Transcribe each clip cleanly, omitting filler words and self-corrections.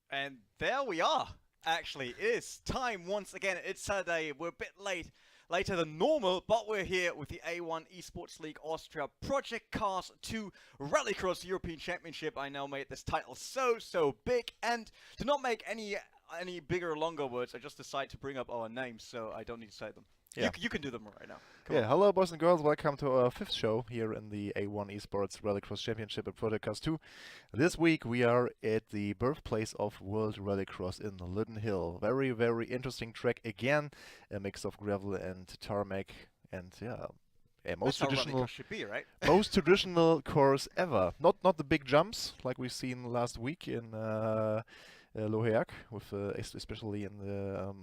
And there we are. Actually, it is time once again. It's Saturday. We're a bit later than normal, but we're here with the A1 Esports League Austria Project Cars 2 Rallycross European Championship. I now made this title so big, and to not make any bigger or longer words, I just decided to bring up our names, so I don't need to say them. Yeah. You can do them right now. Come on. Hello boys and girls, welcome to our 5th show here in the A1 Esports Rallycross Championship at Project Cars 2. This week we are at the birthplace of World Rallycross in Lydden Hill. Very interesting track again, a mix of gravel and tarmac, and most traditional should be, right? most traditional course ever. Not the big jumps like we've seen last week in Loheak, with especially in the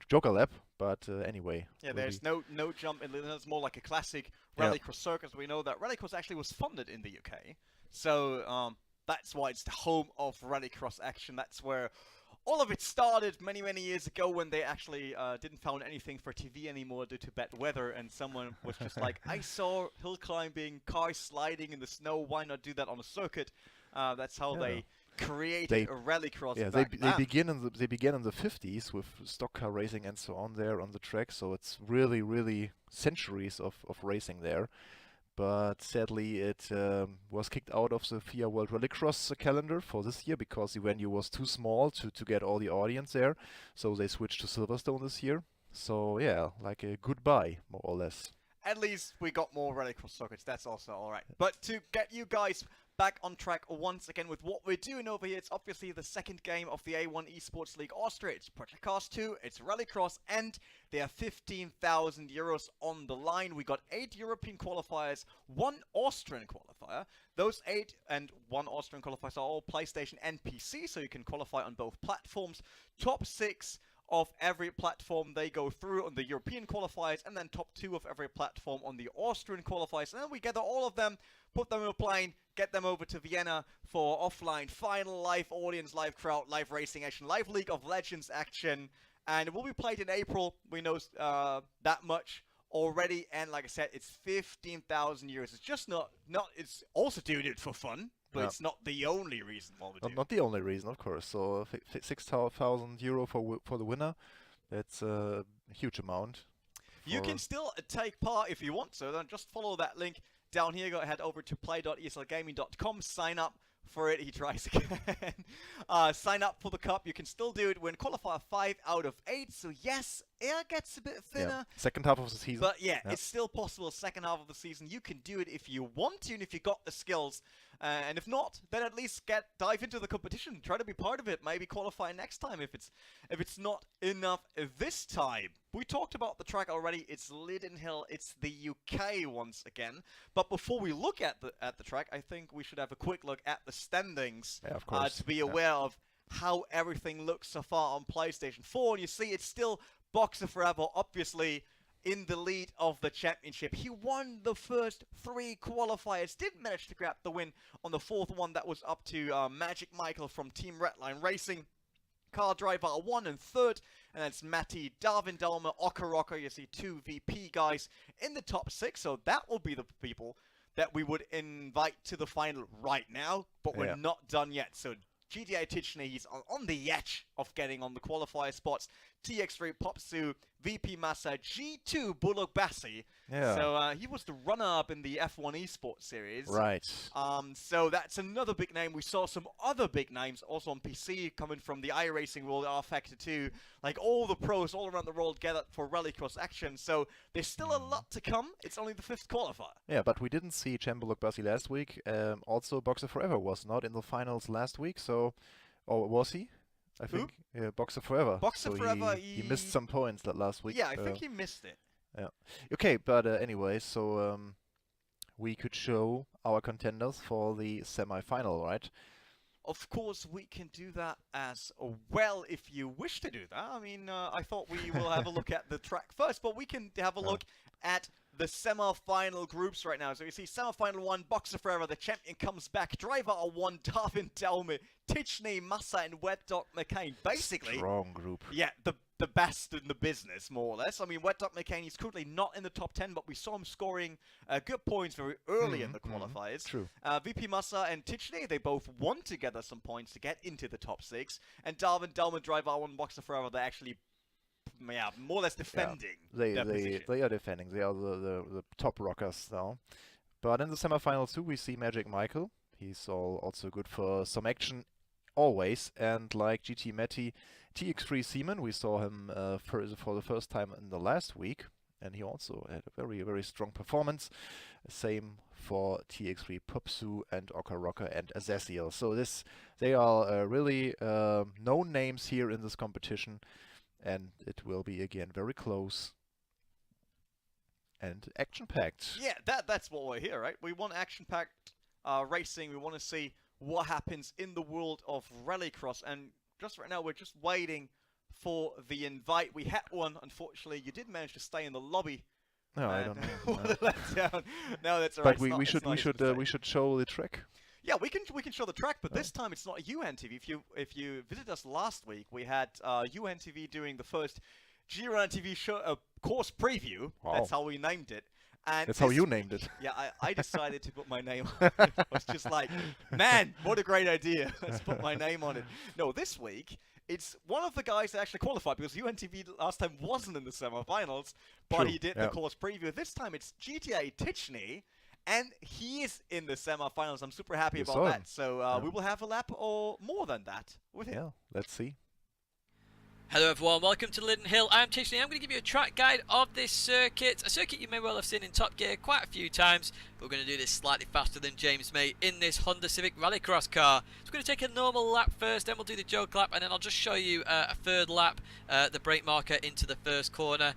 Joker lap, but anyway. Yeah, there's no jump in Lydden. It's more like a classic Rallycross circus. We know that Rallycross actually was funded in the UK, so that's why it's the home of Rallycross action. That's where all of it started many years ago, when they actually didn't found anything for TV anymore due to bad weather, and someone was just like, I saw hill climbing, cars sliding in the snow, why not do that on a circuit? That's how they created a Rallycross. Yeah, they began in the 50s with stock car racing and so on there on the track, so it's really centuries of racing there. But sadly it was kicked out of the FIA World Rallycross calendar for this year because the venue was too small to get all the audience there, so they switched to Silverstone this year. So yeah, like a goodbye, more or less. At least we got more Rallycross circuits, that's also alright. But to get you guys back on track once again with what we're doing over here, it's obviously the second game of the A1 Esports League Austria. It's Project Cars 2, it's Rallycross, and there are 15,000 euros on the line. We got 8 European qualifiers, 1 Austrian qualifier. Those 8 and 1 Austrian qualifiers are all PlayStation and PC, so you can qualify on both platforms. Top 6 of every platform they go through on the European qualifiers, and then top 2 of every platform on the Austrian qualifiers. And then we gather all of them, put them in a plane, get them over to Vienna for offline final, live audience, live crowd, live racing action, live League of Legends action, and it will be played in April. We know that much already, and like I said, it's 15,000 euros. It's just not. It's also doing it for fun. But it's not the only reason why we do it. Not the only reason, of course. So 6,000 euro for the winner. That's a huge amount. You can still take part if you want to. Then just follow that link down here. Go ahead over to play.eslgaming.com. Sign up for it. He tries again. Sign up for the cup. You can still do it. We're in qualifier 5 out of 8. So yes, air gets a bit thinner. Yeah. Second half of the season. But yeah, it's still possible. Second half of the season, you can do it if you want to, and if you got the skills. And if not, then at least dive into the competition. Try to be part of it. Maybe qualify next time if it's not enough this time. We talked about the track already. It's Lydden Hill. It's the UK once again. But before we look at the track, I think we should have a quick look at the standings. Yeah, of course. To be aware of how everything looks so far on PlayStation 4. And you see, it's still Boxer Forever, obviously, in the lead of the championship. He won the first 3 qualifiers, didn't manage to grab the win on the 4th one. That was up to Magic Michael from Team Redline Racing. Car Driver 1 and 3rd, and that's Matty, Darwin Delmer, Okaroko. You see 2 VP guys in the top 6, so that will be the people that we would invite to the final right now, but we're not done yet. So GTA Tichney, he's on the edge of getting on the qualifier spots. TX3 Popsu, VP Massa, G2 Bullock Bassi. Yeah. So he was the runner-up in the F1 Esports series. Right. So that's another big name. We saw some other big names also on PC coming from the iRacing world, R-Factor 2. Like all the pros all around the world gathered for Rallycross action. So there's still a lot to come. It's only the 5th qualifier. Yeah, but we didn't see Bullock Bassi last week. Also, Boxer Forever was not in the finals last week, so... Or was he? I think Boxer Forever. Boxer Forever, he missed some points that last week. Yeah, I think he missed it. Yeah. Okay, but anyway, so we could show our contenders for the semi-final, right? Of course, we can do that as well if you wish to do that. I mean, I thought we will have a look at the track first, but we can have a look at the semi-final groups right now. So you see semi-final 1, Boxer Forever, the champion comes back. Driver R1, Darwin Delme, Tichney, Massa, and Wet Dog McCain. Basically, strong group. Yeah, the best in the business, more or less. I mean, Wet Dog McCain is currently not in the top 10, but we saw him scoring good points very early in the qualifiers. True. VP Massa and Tichney, they both won together some points to get into the top 6. And Darwin Delme, Driver R1, Boxer Forever, they're actually more or less defending their position. They are defending. They are the top rockers now. But in the semifinals too, we see Magic Michael. He's also good for some action always. And like GT Matty, TX3 Seaman, we saw him for the first time in the last week. And he also had a very, very strong performance. Same for TX3 Popsu and Oka Rocker and Azaziel. So they are really known names here in this competition. And it will be, again, very close and action-packed. Yeah, that's what we're here, right? We want action-packed racing. We want to see what happens in the world of Rallycross. And just right now, we're just waiting for the invite. We had one. Unfortunately, you did manage to stay in the lobby. No, I don't know. What a letdown. No, that's all right. But we should show the track. Yeah, we can show the track, but this time it's not UNTV. If you visited us last week, we had UNTV doing the first G-Run TV show course preview. Wow. That's how we named it. And that's how you named it. Yeah, I decided to put my name on it. I was just like, man, what a great idea. Let's put my name on it. No, this week it's one of the guys that actually qualified, because UNTV last time wasn't in the semifinals, but True. he did the course preview. This time it's GTA Tichney. And he is in the semi-finals. I'm super happy about that. So we will have a lap or more than that with him. Yeah, let's see. Hello everyone, welcome to Lydden Hill. I'm Tichney. I'm going to give you a track guide of this circuit. A circuit you may well have seen in Top Gear quite a few times. But we're going to do this slightly faster than James May in this Honda Civic Rallycross car. So we're going to take a normal lap first, then we'll do the joke lap, and then I'll just show you a third lap, the brake marker into the first corner.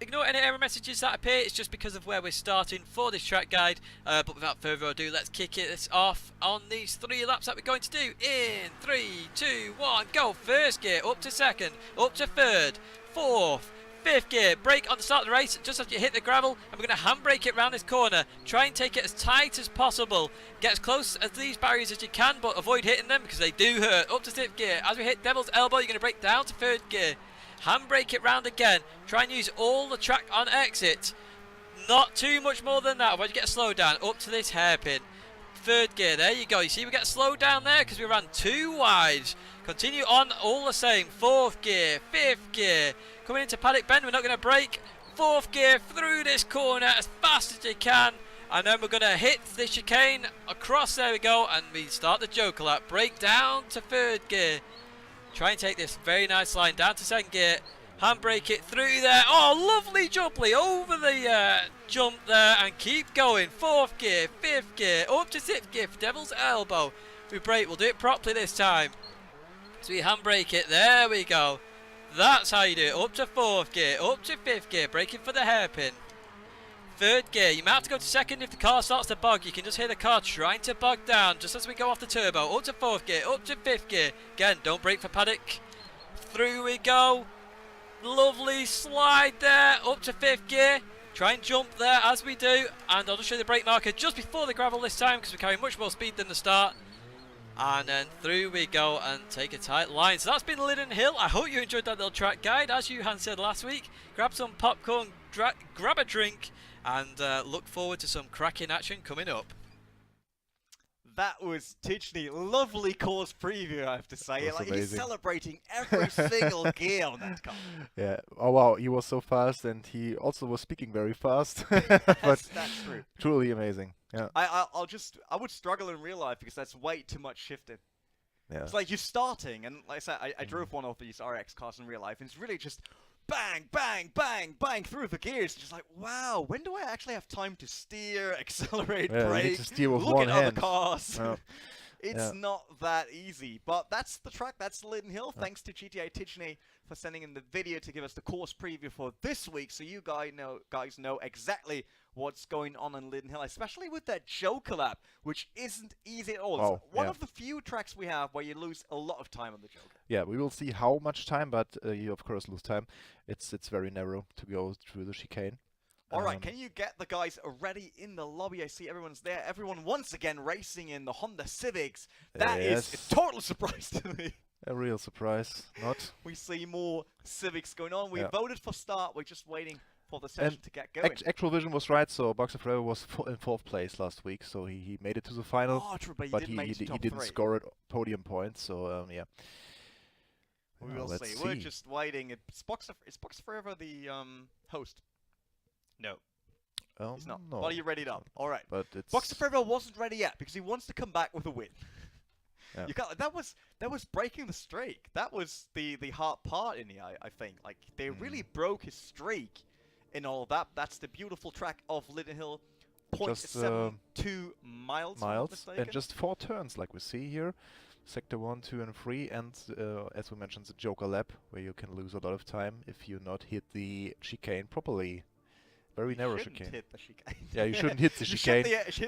Ignore any error messages that appear, it's just because of where we're starting for this track guide. But without further ado, let's kick it off on these 3 laps that we're going to do. In 3, 2, 1, go! First gear, up to second, up to third, fourth, fifth gear, brake on the start of the race, just as you hit the gravel, and we're going to handbrake it around this corner. Try and take it as tight as possible. Get as close as these barriers as you can, but avoid hitting them because they do hurt. Up to 6th gear, as we hit Devil's Elbow, you're going to brake down to 3rd gear. Handbrake it round again. Try and use all the track on exit. Not too much more than that. Otherwise you get a slowdown up to this hairpin. 3rd gear, there you go. You see we get a slowdown there because we ran too wide. Continue on all the same. 4th gear, 5th gear. Coming into paddock bend, we're not going to brake. 4th gear through this corner as fast as you can. And then we're going to hit the chicane across, there we go. And we start the joker lap. Brake down to 3rd gear. Try and take this very nice line down to 2nd gear. Handbrake it through there. Oh, lovely jumply over the jump there. And keep going. 4th gear, 5th gear, up to 6th gear for Devil's Elbow. We brake. We'll do it properly this time. So we handbrake it. There we go. That's how you do it. Up to 4th gear, up to 5th gear. Braking for the hairpin. 3rd gear, you might have to go to 2nd if the car starts to bog. You can just hear the car trying to bog down just as we go off the turbo. Up to 4th gear, up to 5th gear. Again, don't brake for paddock. Through we go. Lovely slide there, up to 5th gear. Try and jump there as we do. And I'll just show you the brake marker just before the gravel this time because we carry much more speed than the start. And then through we go and take a tight line. So that's been Lydden Hill. I hope you enjoyed that little track guide. As Johan said last week, grab some popcorn, grab a drink, and look forward to some cracking action coming up. That was Tichney. Lovely course preview, I have to say. Like, he's celebrating every single gear on that car. Yeah. Oh wow, he was so fast, and he also was speaking very fast. But that's true. Truly amazing. Yeah. I would struggle in real life because that's way too much shifting. Yeah. It's like you're starting, and like I said, I drove one of these RX cars in real life, and it's really just bang, bang, bang, bang through the gears. Just like, wow, when do I actually have time to steer, accelerate, brake, you need to steer with look one at hand. other cars? Yeah. It's not that easy. But that's the track. That's Lydden Hill. Thanks to GTA Tichney for sending in the video to give us the course preview for this week, so you guys know exactly what's going on in Lydden Hill, especially with that Joker lap, which isn't easy at all. It's one of the few tracks we have where you lose a lot of time on the Joker. Yeah, we will see how much time, but you of course lose time. It's very narrow to go through the chicane. All right, can you get the guys ready in the lobby? I see everyone's there. Everyone once again racing in the Honda Civics. That is a total surprise to me. A real surprise. Not. We see more Civics going on. We voted for start. We're just waiting for the session to get going. Actual Vision was right. So Boxer Forever was in 4th place last week. So he made it to the final. Oh, true, but he didn't score it podium points. So yeah. We will see. We're just waiting. Is Boxer Forever the host? No. He's not. No. Well, you're readied up. All right. But it's Boxer Forever wasn't ready yet because he wants to come back with a win. Yeah. That was breaking the streak. That was the hard part in the I think. Like they really broke his streak in all of that. That's the beautiful track of Lydden Hill. 0.72 miles. And just 4 turns like we see here. Sector 1, 2, and 3, and as we mentioned, the Joker lap, where you can lose a lot of time if you not hit the chicane properly. Very narrow chicane. You shouldn't hit the chicane. Yeah, you shouldn't hit the chicane.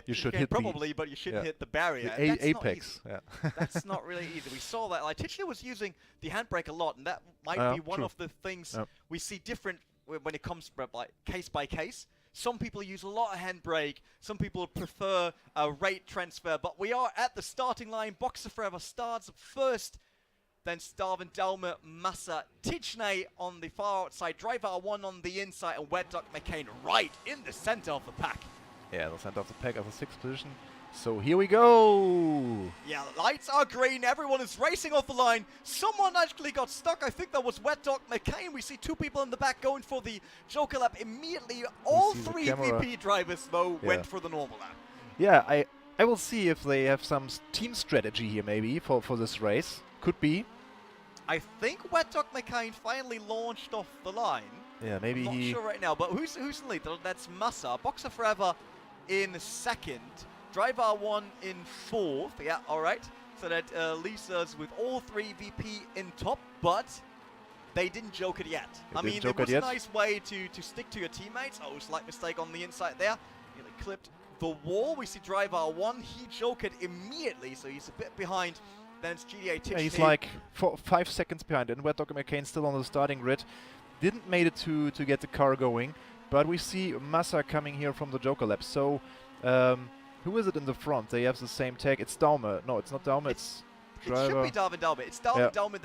You should hit probably, but you shouldn't hit the barrier. The apex. Yeah. That's not really easy. We saw that. Like Tichney was using the handbrake a lot, and that might be one of the things we see different when it comes to like case by case. Some people use a lot of handbrake. Some people prefer a rate transfer. But we are at the starting line. Boxer Forever starts first. Then Darwin, Dalma, Massa, Tichney on the far outside. Driver 1 on the inside. And Wet Duck McCain right in the center of the pack. Yeah, the center of the pack of the 6th position. So here we go. Yeah, lights are green. Everyone is racing off the line. Someone actually got stuck. I think that was Wet Dog McCain. We see 2 people in the back going for the Joker lap immediately. All 3 VP drivers, though, went for the normal lap. Yeah, I will see if they have some team strategy here, maybe, for this race. Could be. I think Wet Dog McCain finally launched off the line. Yeah, maybe I'm not sure right now, but who's in the lead? That's Massa. Boxer Forever in 2nd. Driver 1 in 4th, yeah, alright. So that leaves us with all 3 VP in top, but they didn't joke it yet. I mean, it was a nice way to stick to your teammates. Oh, slight mistake on the inside there. Nearly clipped the wall. We see Driver 1, he joked it immediately, so he's a bit behind. Then it's GDA Tichney. Yeah, he's like 5 seconds behind, and Wet Dog McCain still on the starting grid. Didn't made it to get the car going, but we see Massa coming here from the Joker lap. So, who is it in the front? They have the same tag. It's Daume. No, it's not Daume. It's driver. It should be Darwin Daume. It's Darwin Daume.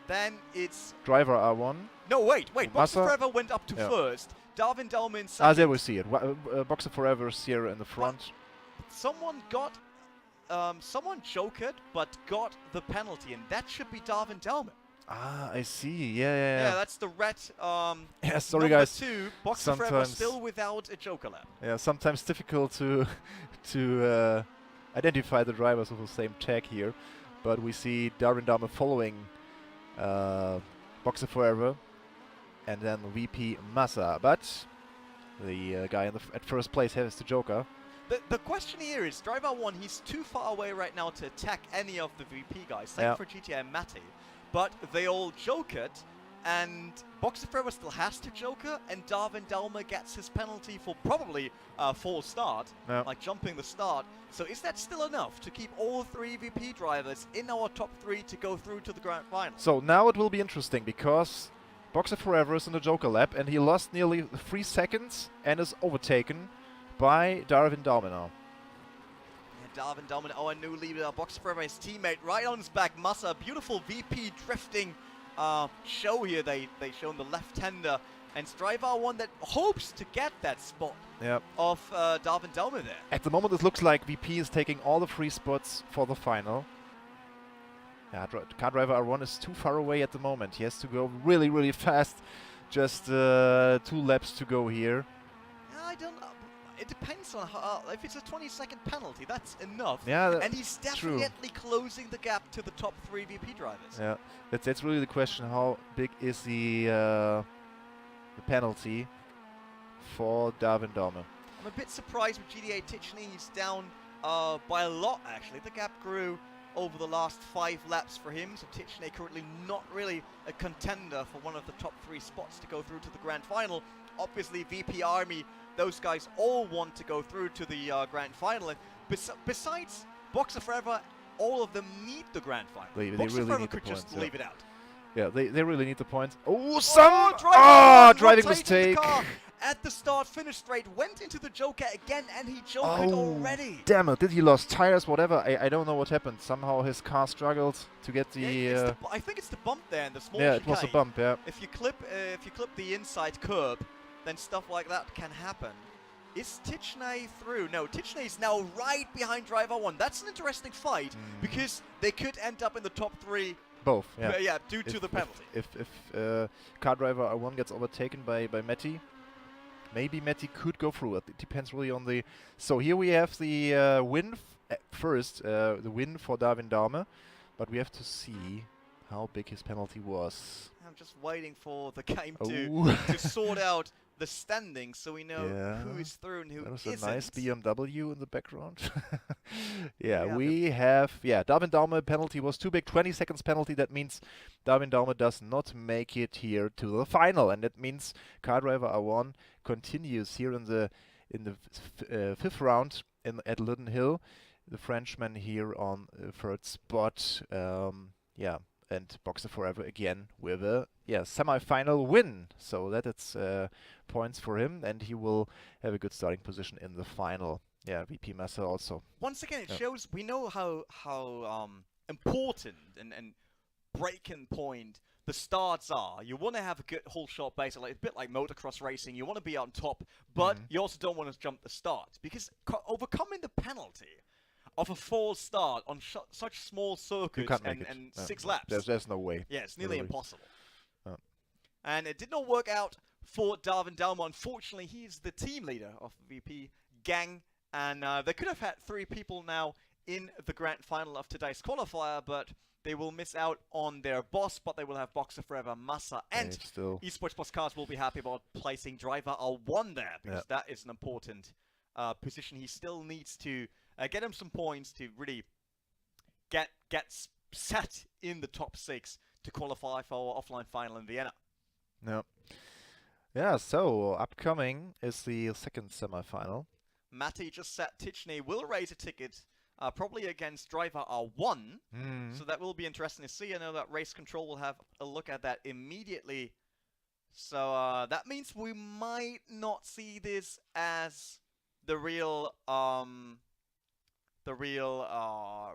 Then it's driver R1. No, wait. Boxer Forever went up to first. Darwin Daume in 2nd. There we see it. Boxer Forever is here in the front. Someone got, someone joked but got the penalty, and that should be Darwin Daume. Ah, I see. Yeah, that's the red. Yeah, sorry guys. 2, Boxer Forever still without a Joker lap. Yeah, sometimes difficult to identify the drivers with the same tag here, but we see Darwin Daume following Boxer Forever, and then VP Massa. But the guy at first place has the Joker. The question here is, Driver 1, he's too far away right now to attack any of the VP guys. Same for GTA and Matty. But they all joke it, and Boxer Forever still has to joker, and Darwin Daume gets his penalty for probably a false start, like jumping the start. So is that still enough to keep all 3 VP drivers in our top 3 to go through to the grand final? So now it will be interesting, because Boxer Forever is in the Joker lap, and he lost nearly 3 seconds and is overtaken by Darwin Daume now. Darwin Daume, our new leader, Boxer Forever, his teammate, right on his back. Massa, beautiful VP drifting show here. They shown the left-hander, and Driver 1 that hopes to get that spot of Darwin Daume there. At the moment, it looks like VP is taking all the 3 spots for the final. Yeah, car driver R1 is too far away at the moment. He has to go really, really fast. Just 2 laps to go here. I don't know. It depends on how, if it's a 20-second penalty, that's enough. Yeah, and he's definitely closing the gap to the top 3 VP drivers. Yeah, that's really the question. How big is the penalty for Darwin Daume? I'm a bit surprised with GDA Tichney. He's down by a lot, actually. The gap grew over the last 5 laps for him, so Tichney currently not really a contender for one of the top 3 spots to go through to the grand final. Obviously, VP Army, those guys all want to go through to the grand final. And besides Boxer Forever, all of them need the grand final. They Boxer really Forever need could the just points, leave it out. Yeah, they really need the points. Oh, Driving driving mistake. at the start, finished straight, went into the Joker again, and he jokered already. Damn it! Did he lost tires? Whatever. I don't know what happened. Somehow his car struggled to get the. Yeah, I think it's the bump there in the small yeah, chicane. it was a bump. Yeah. If you clip the inside curb, then stuff like that can happen. Is Tichney through? No, Tichney is now right behind driver 1. That's an interesting fight because they could end up in the top 3. Both. Yeah. Yeah, due to the penalty. If car driver R1 gets overtaken by Matty, maybe Matty could go through. It depends really on the. So here we have the win first. The win for Darwin Dahme, but we have to see how big his penalty was. I'm just waiting for the game to sort out the standings so we know who is through and who isn't. That was a nice BMW in the background. we have Darwin Dahme penalty was too big. 20 seconds penalty. That means Darwin Dahme does not make it here to the final, and that means car driver R1 continues here in the fifth round at Lydden Hill. The Frenchman here on third spot. And Boxer Forever again with a semi-final win. So that it's points for him, and he will have a good starting position in the final. Yeah, VP Massa also. Once again, it shows we know how important and breaking point the starts are. You want to have a good whole shot base, a bit like motocross racing. You want to be on top, but you also don't want to jump the start because overcoming the penalty of a false start on such small circuits and 6 laps. There's no way. Yeah, it's nearly impossible. And it did not work out for Darwin Dahme. Unfortunately, he's the team leader of the VP gang, and they could have had 3 people now in the grand final of today's qualifier, but they will miss out on their boss, but they will have Boxer Forever, Massa, and eSports Boss Cars will be happy about placing driver R1 there, because that is an important position. He still needs to get him some points to really get set in the top 6 to qualify for our offline final in Vienna. Yeah, so upcoming is the second semi-final. Matty just said Tichney will raise a ticket, probably against driver R1. So that will be interesting to see. I know that Race Control will have a look at that immediately. So that means we might not see this as the real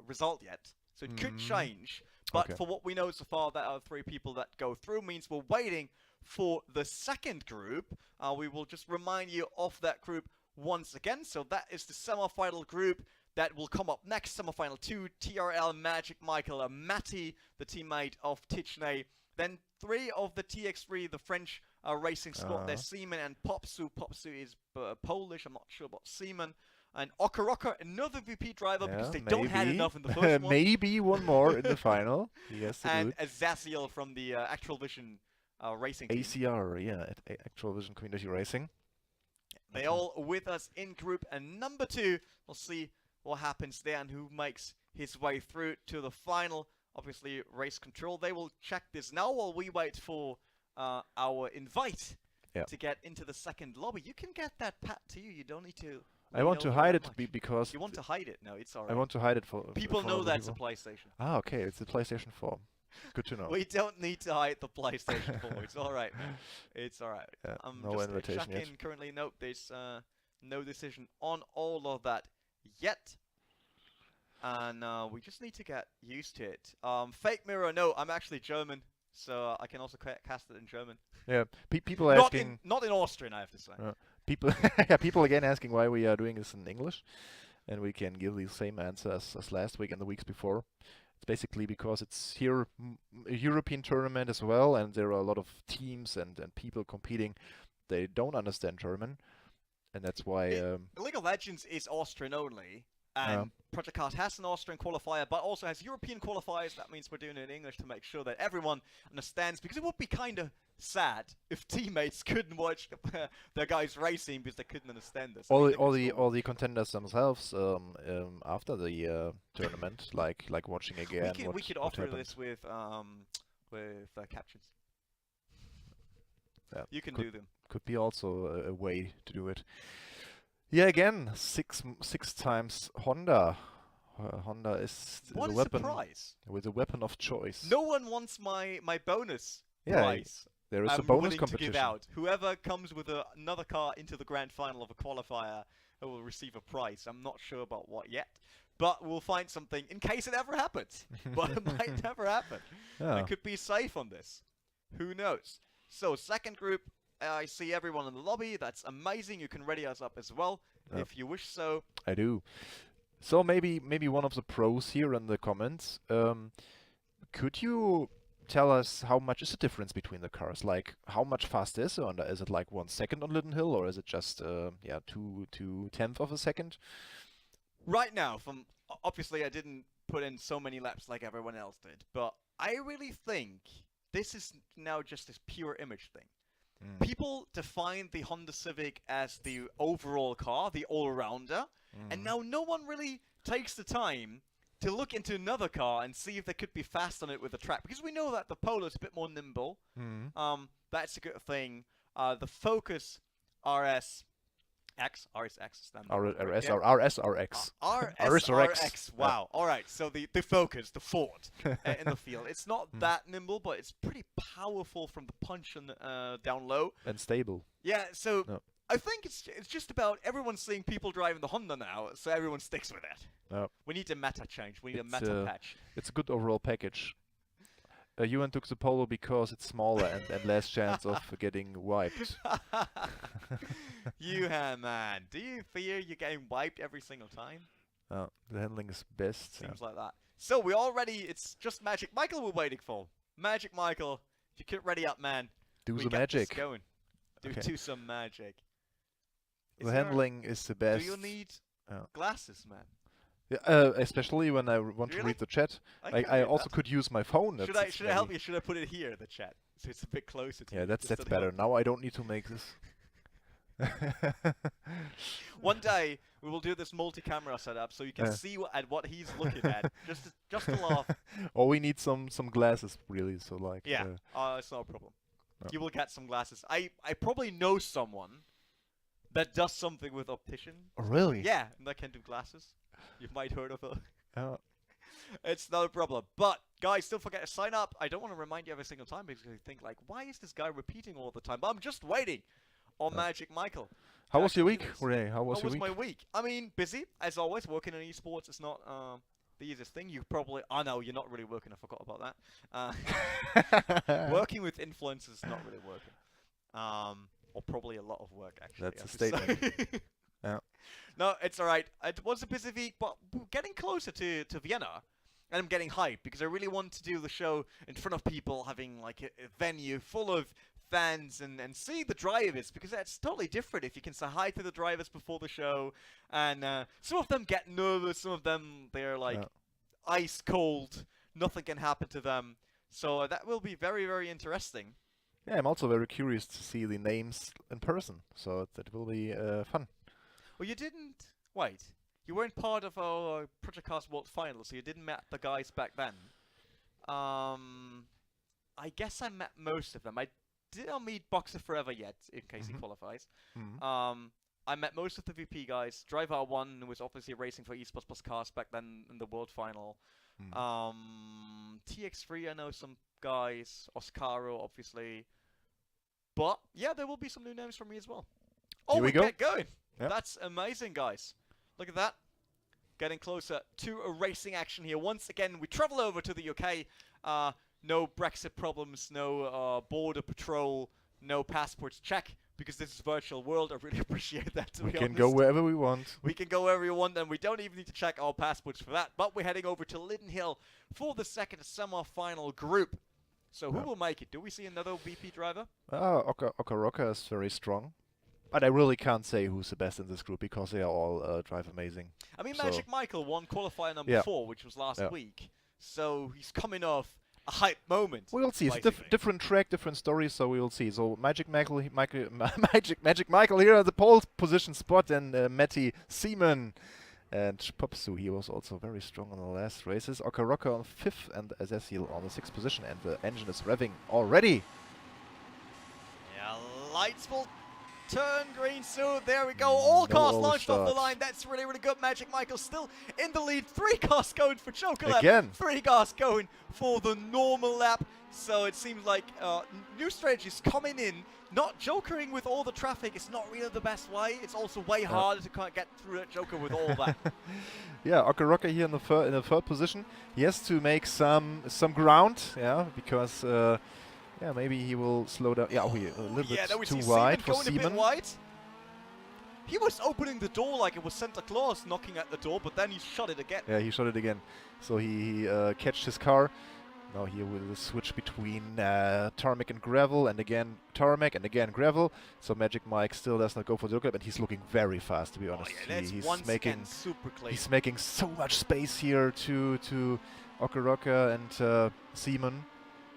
result yet. So it could change. But for what we know so far, there are 3 people that go through. Means we're waiting for the second group. We will just remind you of that group once again. So that is the semi-final group that will come up next. Semi-final 2, TRL, Magic, Michael, Matty, the teammate of Tichney. Then 3 of the TX3, the French racing squad. There's Seaman and Popsu. Popsu is Polish. I'm not sure about Seaman. And Okaraka, another VP driver, because they don't have enough in the first one. Maybe one more in the final. Yes, and Azaziel from the Actual Vision racing team. ACR, Actual Vision Community Racing. They all with us in group number 2. We'll see what happens there and who makes his way through to the final. Obviously, Race Control. They will check this now while we wait for our invite to get into the second lobby. You can get that pat to you. You don't need to. I want to hide it because... You want to hide it? No, it's alright. I want to hide it for... People know that's a PlayStation. Ah, okay. It's a PlayStation 4. Good to know. We don't need to hide the PlayStation 4. It's alright, man. It's alright. Yeah, I'm no just invitation checking yet. currently. Nope, there's no decision on all of that yet. And we just need to get used to it. Fake mirror, no, I'm actually German. So I can also cast it in German. Yeah, people are asking... Not in Austrian, I have to say. People again asking why we are doing this in English, and we can give the same answer as last week and the weeks before. It's basically because it's here a European tournament as well, and there are a lot of teams and people competing. They don't understand German, and that's why... League of Legends is Austrian only, and Project Cars has an Austrian qualifier, but also has European qualifiers. That means we're doing it in English to make sure that everyone understands, because it would be kind of sad if teammates couldn't watch their guys racing because they couldn't understand this. All the contenders themselves after the tournament, like watching again. We could offer this with captions. Yeah, you can do them. Could be also a way to do it. Yeah, again, six times Honda. Honda is what the a weapon surprise. With a weapon of choice. No one wants my bonus prize. There is a I'm bonus willing to competition. give out. Whoever comes with another car into the grand final of a qualifier will receive a prize. I'm not sure about what yet, but we'll find something in case it ever happens. But it might never happen. Yeah. I could be safe on this. Who knows? So, second group, I see everyone in the lobby. That's amazing. You can ready us up as well, Yep. if you wish so. I do. So maybe one of the pros here in the comments. Could you tell us how much is the difference between the cars? Like how much faster is it? Is it like 1 second on Lydden Hill, or is it just yeah, 2/10 of a second? Right now, obviously I didn't put in so many laps like everyone else did, but I really think this is now just this pure image thing. People define the Honda Civic as the overall car, the all-rounder, and now no one really takes the time to look into another car and see if they could be fast on it with the track, because we know that the Polo is a bit more nimble. That's a good thing. The Focus RSX stands RS yeah. or RSRX. RSRX. Wow. All right. So the Focus, the Ford in the field. It's not that nimble, but it's pretty powerful from the punch and down low. And stable. Yeah. So No. I think it's just about everyone seeing people driving the Honda now, so everyone sticks with it. No. We need a meta change. We need a It's, meta patch. It's a good overall package. Ewan took the Polo because it's smaller and less chance of getting wiped. Man, do you fear you're getting wiped every single time? The handling is best. Seems like that. So we're all ready. It's just Magic Michael we're waiting for. Magic Michael, if you get ready up, man. Do we the get magic. This going. Okay. Do some magic. The handling is the best. Do you need glasses, man? Yeah, especially when I want to Really? read the chat. can I read also that. could use my phone. Should I help you? Should I put it here, the chat, so it's a bit closer to Yeah, you? that's Just to better. help. Now I don't need to make this. One day we will do this multi-camera setup so you can Yeah. see what he's looking at. just to laugh. Or we need some glasses, really. So like. Yeah. It's not a problem. No. You will get some glasses. I probably know someone that does something with optician. Oh, really? Yeah, and that can do glasses. You might heard of her. Yeah. It's no problem. But guys, don't forget to sign up. I don't want to remind you every single time because you think like, why is this guy repeating all the time? But I'm just waiting on Magic Michael. How was your Actually week, do this. Renee? How was How your was week? my week? I mean, busy as always. Working in eSports is not the easiest thing. You probably, I know you're not really working. I forgot about that. Working with influencers is not really working. Or probably a lot of work actually. That's a I should statement. say. Yeah. No, it's alright. It was a busy week, but we're getting closer to Vienna. And I'm getting hyped because I really want to do the show in front of people, having like a venue full of fans and see the drivers, because that's totally different if you can say hi to the drivers before the show. And some of them get nervous, some of them they're like ice cold, nothing can happen to them. So that will be very, very interesting. Yeah, I'm also very curious to see the names in person. So that will be fun. Well, you didn't... Wait. You weren't part of our Project Cast World Final, so you didn't met the guys back then. I guess I met most of them. I didn't meet Boxer Forever yet, in case he qualifies. I met most of the VP guys. Driver 1 was obviously racing for eSports plus Cast back then in the World Final. TX3, I know some guys. Oscaro, obviously. But, yeah, there will be some new names from me as well. Oh, Here we go. Get going! Yep. That's amazing, guys. Look at that. Getting closer to a racing action here. Once again, we travel over to the UK. No Brexit problems, no border patrol, no passports check, because this is virtual world. I really appreciate that, to We be can honest. go wherever we want. We can go wherever we want, and we don't even need to check our passports for that. But we're heading over to Lydden Hill for the second semi-final group. So who will make it? Do we see another VP driver? Okaroka is very strong. But I really can't say who's the best in this group because they are all drive amazing. I mean, So- Magic Michael won qualifier number 4, which was last week. So he's coming off a hype moment. We'll see. It's basically. different track, different story, so we will see. So Magic Michael here at the pole position spot, and Matty Seaman and Popsu. He was also very strong on the last races. Okaroka on 5th and Azaziel on the 6th position, and the engine is revving already. Yeah, lights will turn green soon. There we go. All cars all launched off the starts. line. That's really, really good. Magic Michael still in the lead. 3 cars going for Chocolate. Again. 3 cars going for the normal lap. So it seems like new strategies coming in, not jokering with all the traffic. It's not really the best way. It's also way harder to kind of get through that joker with all that. Yeah, Okaraka here in the third position. He has to make some ground, yeah, because yeah, maybe he will slow down. Yeah, a little bit too wide for Seaman. He was opening the door like it was Santa Claus knocking at the door, but then he shut it again. Yeah, he shot it again. So he catched his car. Now here with the switch between tarmac and gravel, and again tarmac, and again gravel. So Magic Mike still does not go for the joker, but he's looking very fast, to be honest. Yeah, He's making so much space here to Okaraka and Seaman.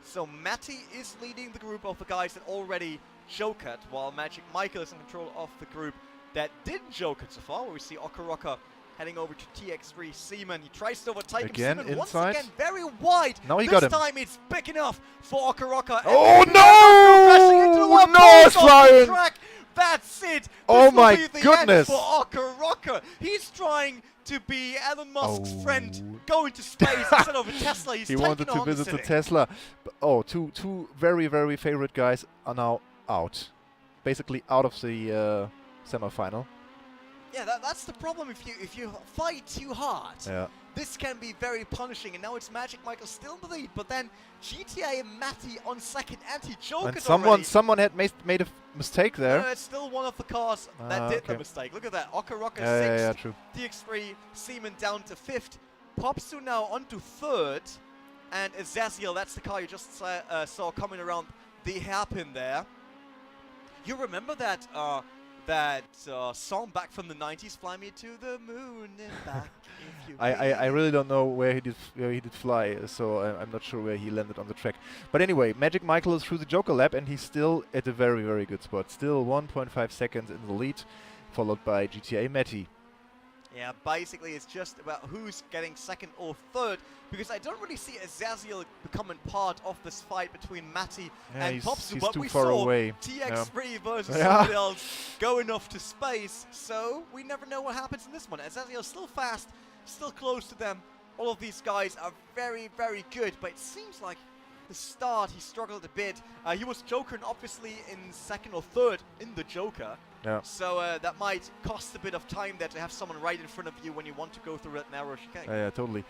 So Matty is leading the group of the guys that already jokered, while Magic Michael is in control of the group that didn't joker so far, where we see Okaraka heading over to TX3 Seaman. He tries to overtake again, him. Seaman inside. Once again, very wide. Now he got him. This time it's big enough for Okaraka. Oh no! No, it's flying! Track. That's it. Oh this my will be the goodness! End for Okaraka. He's trying to be Elon Musk's friend, going to space instead of a Tesla. He's he wanted to visit the Tesla. Two very, very favorite guys are now out. Basically out of the semi-final. Yeah, that's the problem. If you fight too hard, this can be very punishing. And now it's Magic Michael still in the lead, but then GTA and Matty on second anti-joker. And someone had made a mistake there. No, it's still one of the cars that did the mistake. Look at that. Okaraka 6th. Yeah, true. TX3 Seaman down to 5th. Popsu now on to 3rd. And Azaziel, that's the car you just saw coming around the hairpin there. You remember that song back from the 90s, Fly Me to the Moon and Back? If you I really don't know where he did fly, so I'm not sure where he landed on the track. But anyway, Magic Michael is through the Joker lap, and he's still at a very, very good spot. Still 1.5 seconds in the lead, followed by GTA Matty. Yeah, basically it's just about who's getting 2nd or 3rd, because I don't really see Azaziel becoming part of this fight between Matty and Popsu, but we saw away. TX3 versus somebody else going off to space, so we never know what happens in this one. Azaziel's still fast, still close to them. All of these guys are very, very good, but it seems like the start he struggled a bit. He was jokering obviously in 2nd or 3rd in the Joker. Yeah. So that might cost a bit of time there to have someone right in front of you when you want to go through that narrow chicane. Yeah, totally.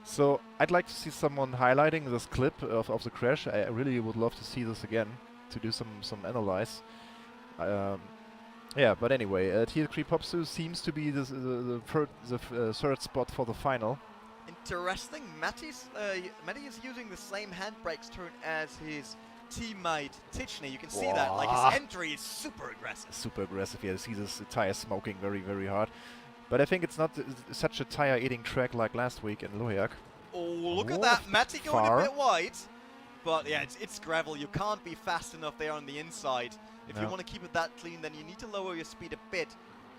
So I'd like to see someone highlighting this clip of the crash. I really would love to see this again to do some analyze. Yeah, but anyway, TX3 Popsu seems to be the third spot for the final. Interesting. Matty is using the same handbrakes turn as his teammate Tichney. You can see that, like his entry is super aggressive. Super aggressive, yeah. You see this tire smoking very, very hard. But I think it's not such a tire-eating track like last week in Lohiak. Oh, look at that. Matty going a bit wide. But yeah, it's gravel. You can't be fast enough there on the inside. If you want to keep it that clean, then you need to lower your speed a bit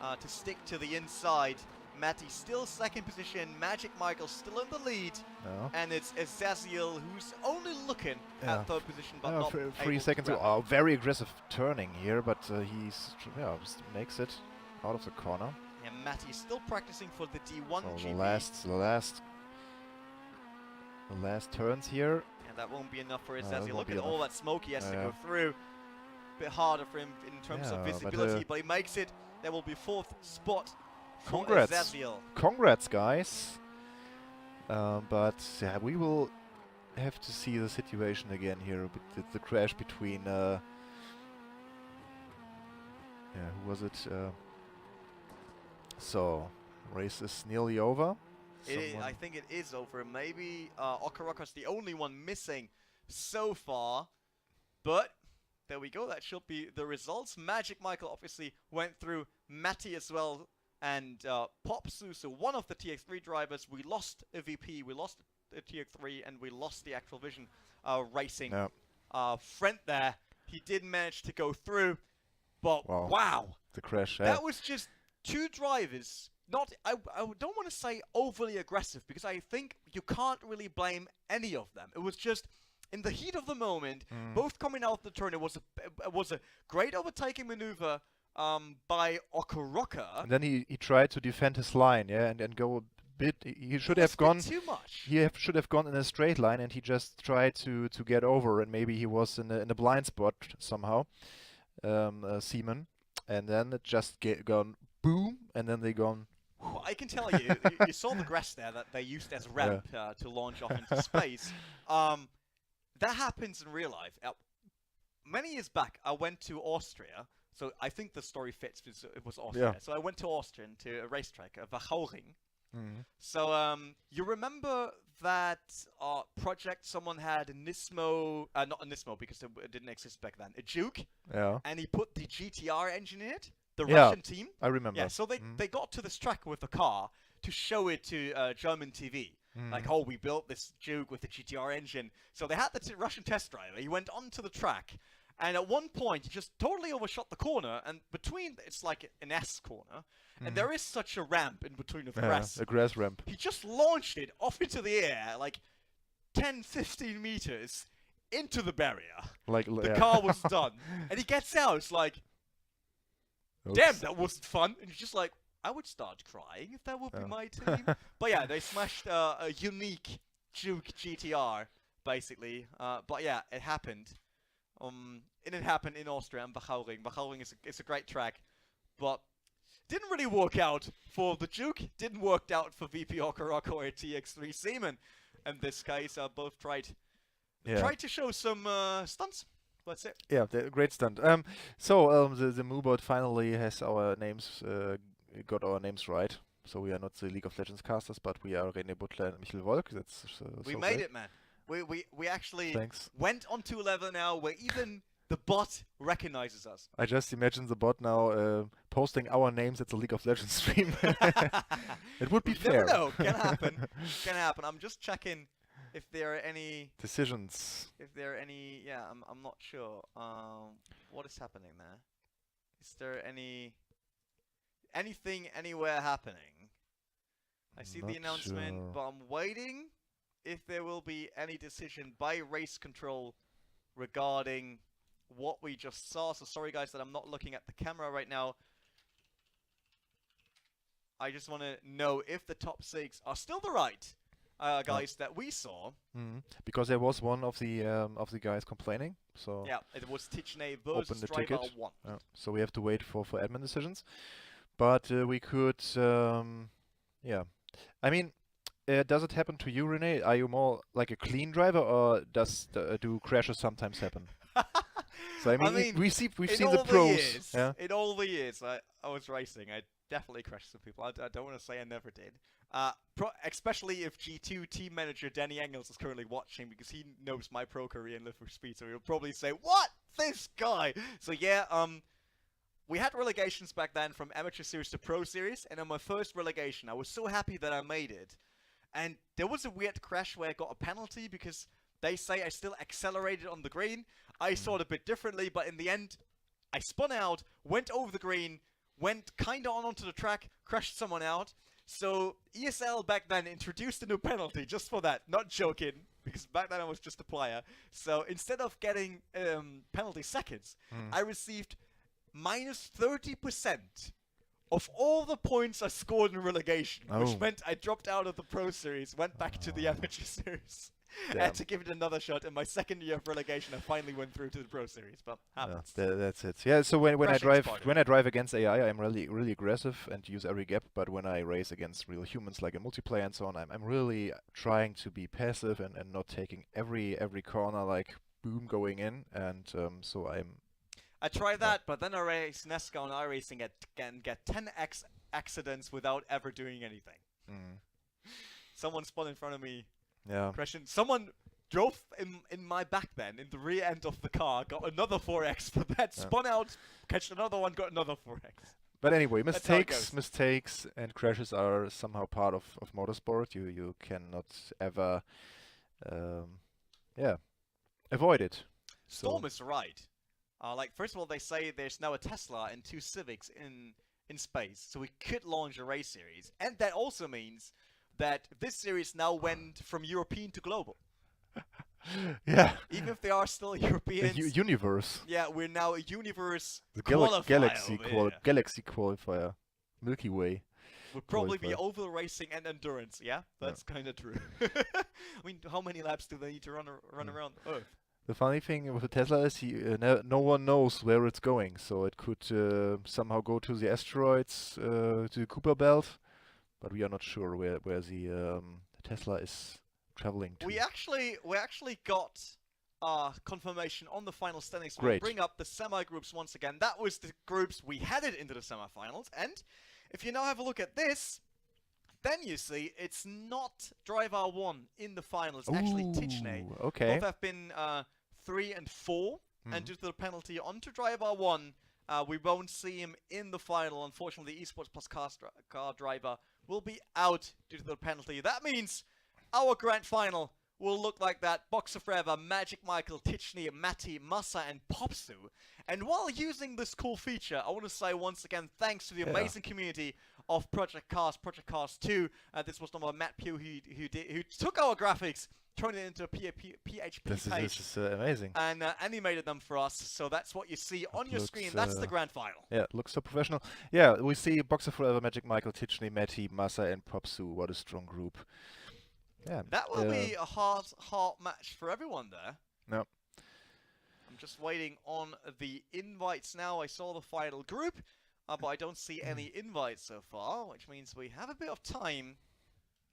to stick to the inside. Matty still 2nd position, Magic Michael still in the lead, and it's Azaziel who's only looking at 3rd position, but not 3 seconds. Very aggressive turning here, but he's makes it out of the corner. Yeah, Matty's still practicing for the D1 so GP. the last turns here. And that won't be enough for Azaziel. Look at all that smoke he has to go through. Bit harder for him in terms of visibility, but he makes it. There will be 4th spot. Congrats, guys. But yeah, we will have to see the situation again here. The crash between who was it? So race is nearly over. I think it is over. Maybe Okaraka's the only one missing so far, but there we go. That should be the results. Magic Michael obviously went through. Matty as well. And Popsu, so one of the TX3 drivers, we lost a VP, we lost the TX3, and we lost the Actual Vision racing friend there. He did manage to go through, but wow. The crash, that was just 2 drivers. I don't want to say overly aggressive, because I think you can't really blame any of them. It was just in the heat of the moment, both coming out of the turn. It was a great overtaking maneuver by Okaraka. And then he tried to defend his line, and go bit. He should It was have a bit gone. too much. Should have gone in a straight line, and he just tried to get over, and maybe he was in a blind spot somehow, Seaman, and then it just gone boom, and then they gone. Well, I can tell you, you saw the grass there that they used as a ramp to launch off into space. That happens in real life. Many years back, I went to Austria, so I think the story fits because it was Austria. Yeah. So I went to Austria to a racetrack, Wachauring. Mhm. So you remember that project someone had in Nismo, not a Nismo because it didn't exist back then, a Juke, Yeah, and he put the GTR engine in it, the Yeah. Russian team. I remember. Yeah, so they got to this track with the car to show it to German TV. Like, oh, we built this Juke with the GTR engine. So they had the Russian test driver. He went onto the track, and at one point, he just totally overshot the corner. And between, it's like an S corner, and there is such a ramp in between of the grass. a grass ramp. He just launched it off into the air, like 10, 15 meters into the barrier. The car was done. And he gets out, it's like, damn, that wasn't fun. And he's just like, I would start crying if that would be my team. But yeah, they smashed a unique Juke GTR, basically. But yeah, it happened. It didn't happen in Austria and Wachauring. Wachauring is a great track, but didn't really work out for the Juke. Didn't work out for VP Okaroko or TX3 Seaman. And this case, both tried to show some stunts. That's it. Yeah, great stunt. The Moobot finally has our names, got our names right. So we are not the League of Legends casters, but we are René Butler and Michael Wolk. That's we so made great. it, man. We actually Thanks. went on to a level now where even the bot recognizes us. I just imagine the bot now posting our names at the League of Legends stream. It would be fair. Never know. Can happen. Can happen. I'm just checking if there are any decisions. If there are any, yeah, I'm not sure. What is happening there? Is there anything anywhere happening? I see the announcement, sure. but I'm waiting if there will be any decision by race control regarding what we just saw. So sorry guys that I'm not looking at the camera right now. I just want to know if the top 6 are still the right guys that we saw. Because there was one of the guys complaining. So yeah, it was Tichney versus the Driver ticket. 1. So we have to wait for admin decisions. But we could, yeah. I mean, does it happen to you, René? Are you more like a clean driver, or do crashes sometimes happen? So I mean, we've seen the pros. In all the years I was racing, I definitely crashed some people. I don't want to say I never did. Especially if G2 team manager Danny Engels is currently watching, because he knows my pro career in Live for Speed, so he'll probably say, "What? This guy?" So yeah, we had relegations back then from Amateur Series to Pro Series, and on my first relegation, I was so happy that I made it. And there was a weird crash where I got a penalty because they say I still accelerated on the green. I saw it a bit differently, but in the end, I spun out, went over the green, went kinda onto the track, crashed someone out. So ESL back then introduced a new penalty just for that. Not joking, because back then I was just a player. So instead of getting penalty seconds, I received minus 30% of all the points I scored in relegation, which meant I dropped out of the Pro Series, went back to the Amateur Series. I had to give it another shot. In my second year of relegation, I finally went through to the Pro Series, but happens. That's it. Yeah. So when I drive against AI, I'm really aggressive and use every gap. But when I race against real humans, like a multiplayer and so on, I'm really trying to be passive and not taking every corner like boom going in. And so I try that, but then I race Nesca on iRacing and get 10x accidents without ever doing anything. Someone spun in front of me. Yeah. Crashing. Someone drove in my back then, in the rear end of the car, got another 4x for that, spun out, catched another one, got another 4x. But anyway, mistakes and crashes are somehow part of motorsport. You cannot ever, avoid it. Storm is right. Like, first of all, they say there's now a Tesla and 2 Civics in space, so we could launch a race series. And that also means that this series now went from European to global. Yeah. Even if they are still Europeans. Universe. Yeah, we're now a universe the qualifier. Galaxy qualifier. Milky Way. would probably be Qualifier. over racing and endurance. Yeah, that's kind of true. I mean, how many laps do they need to run around Earth? The funny thing with the Tesla is no one knows where it's going, so it could somehow go to the asteroids, to the Kuiper Belt, but we are not sure where the Tesla is traveling to. We actually got confirmation on the final standings. So Great. we bring up the semi-groups once again. That was the groups we headed into the semi-finals, and if you now have a look at this, then you see it's not Driver 1 in the final. It's actually Tichney. Okay. Both have been 3 and 4, and due to the penalty onto Driver 1, we won't see him in the final. Unfortunately, the eSports Plus car driver will be out due to the penalty. That means our grand final will look like that. Boxer Forever, Magic Michael, Tichney, Matty, Massa, and Popsu. And while using this cool feature, I want to say once again thanks to the amazing community of Project Cars 2. This was done by Matt Pugh, who took our graphics, turned it into a PHP This page, is amazing. and animated them for us. So that's what you see on your screen. That's the grand final. Yeah, it looks so professional. Yeah, we see Boxer Forever, Magic Michael, Tichney, Matty, Massa, and Popsu. What a strong group. Yeah. That will be a hard match for everyone there. No. I'm just waiting on the invites now. I saw the final group, but I don't see any invites so far, which means we have a bit of time.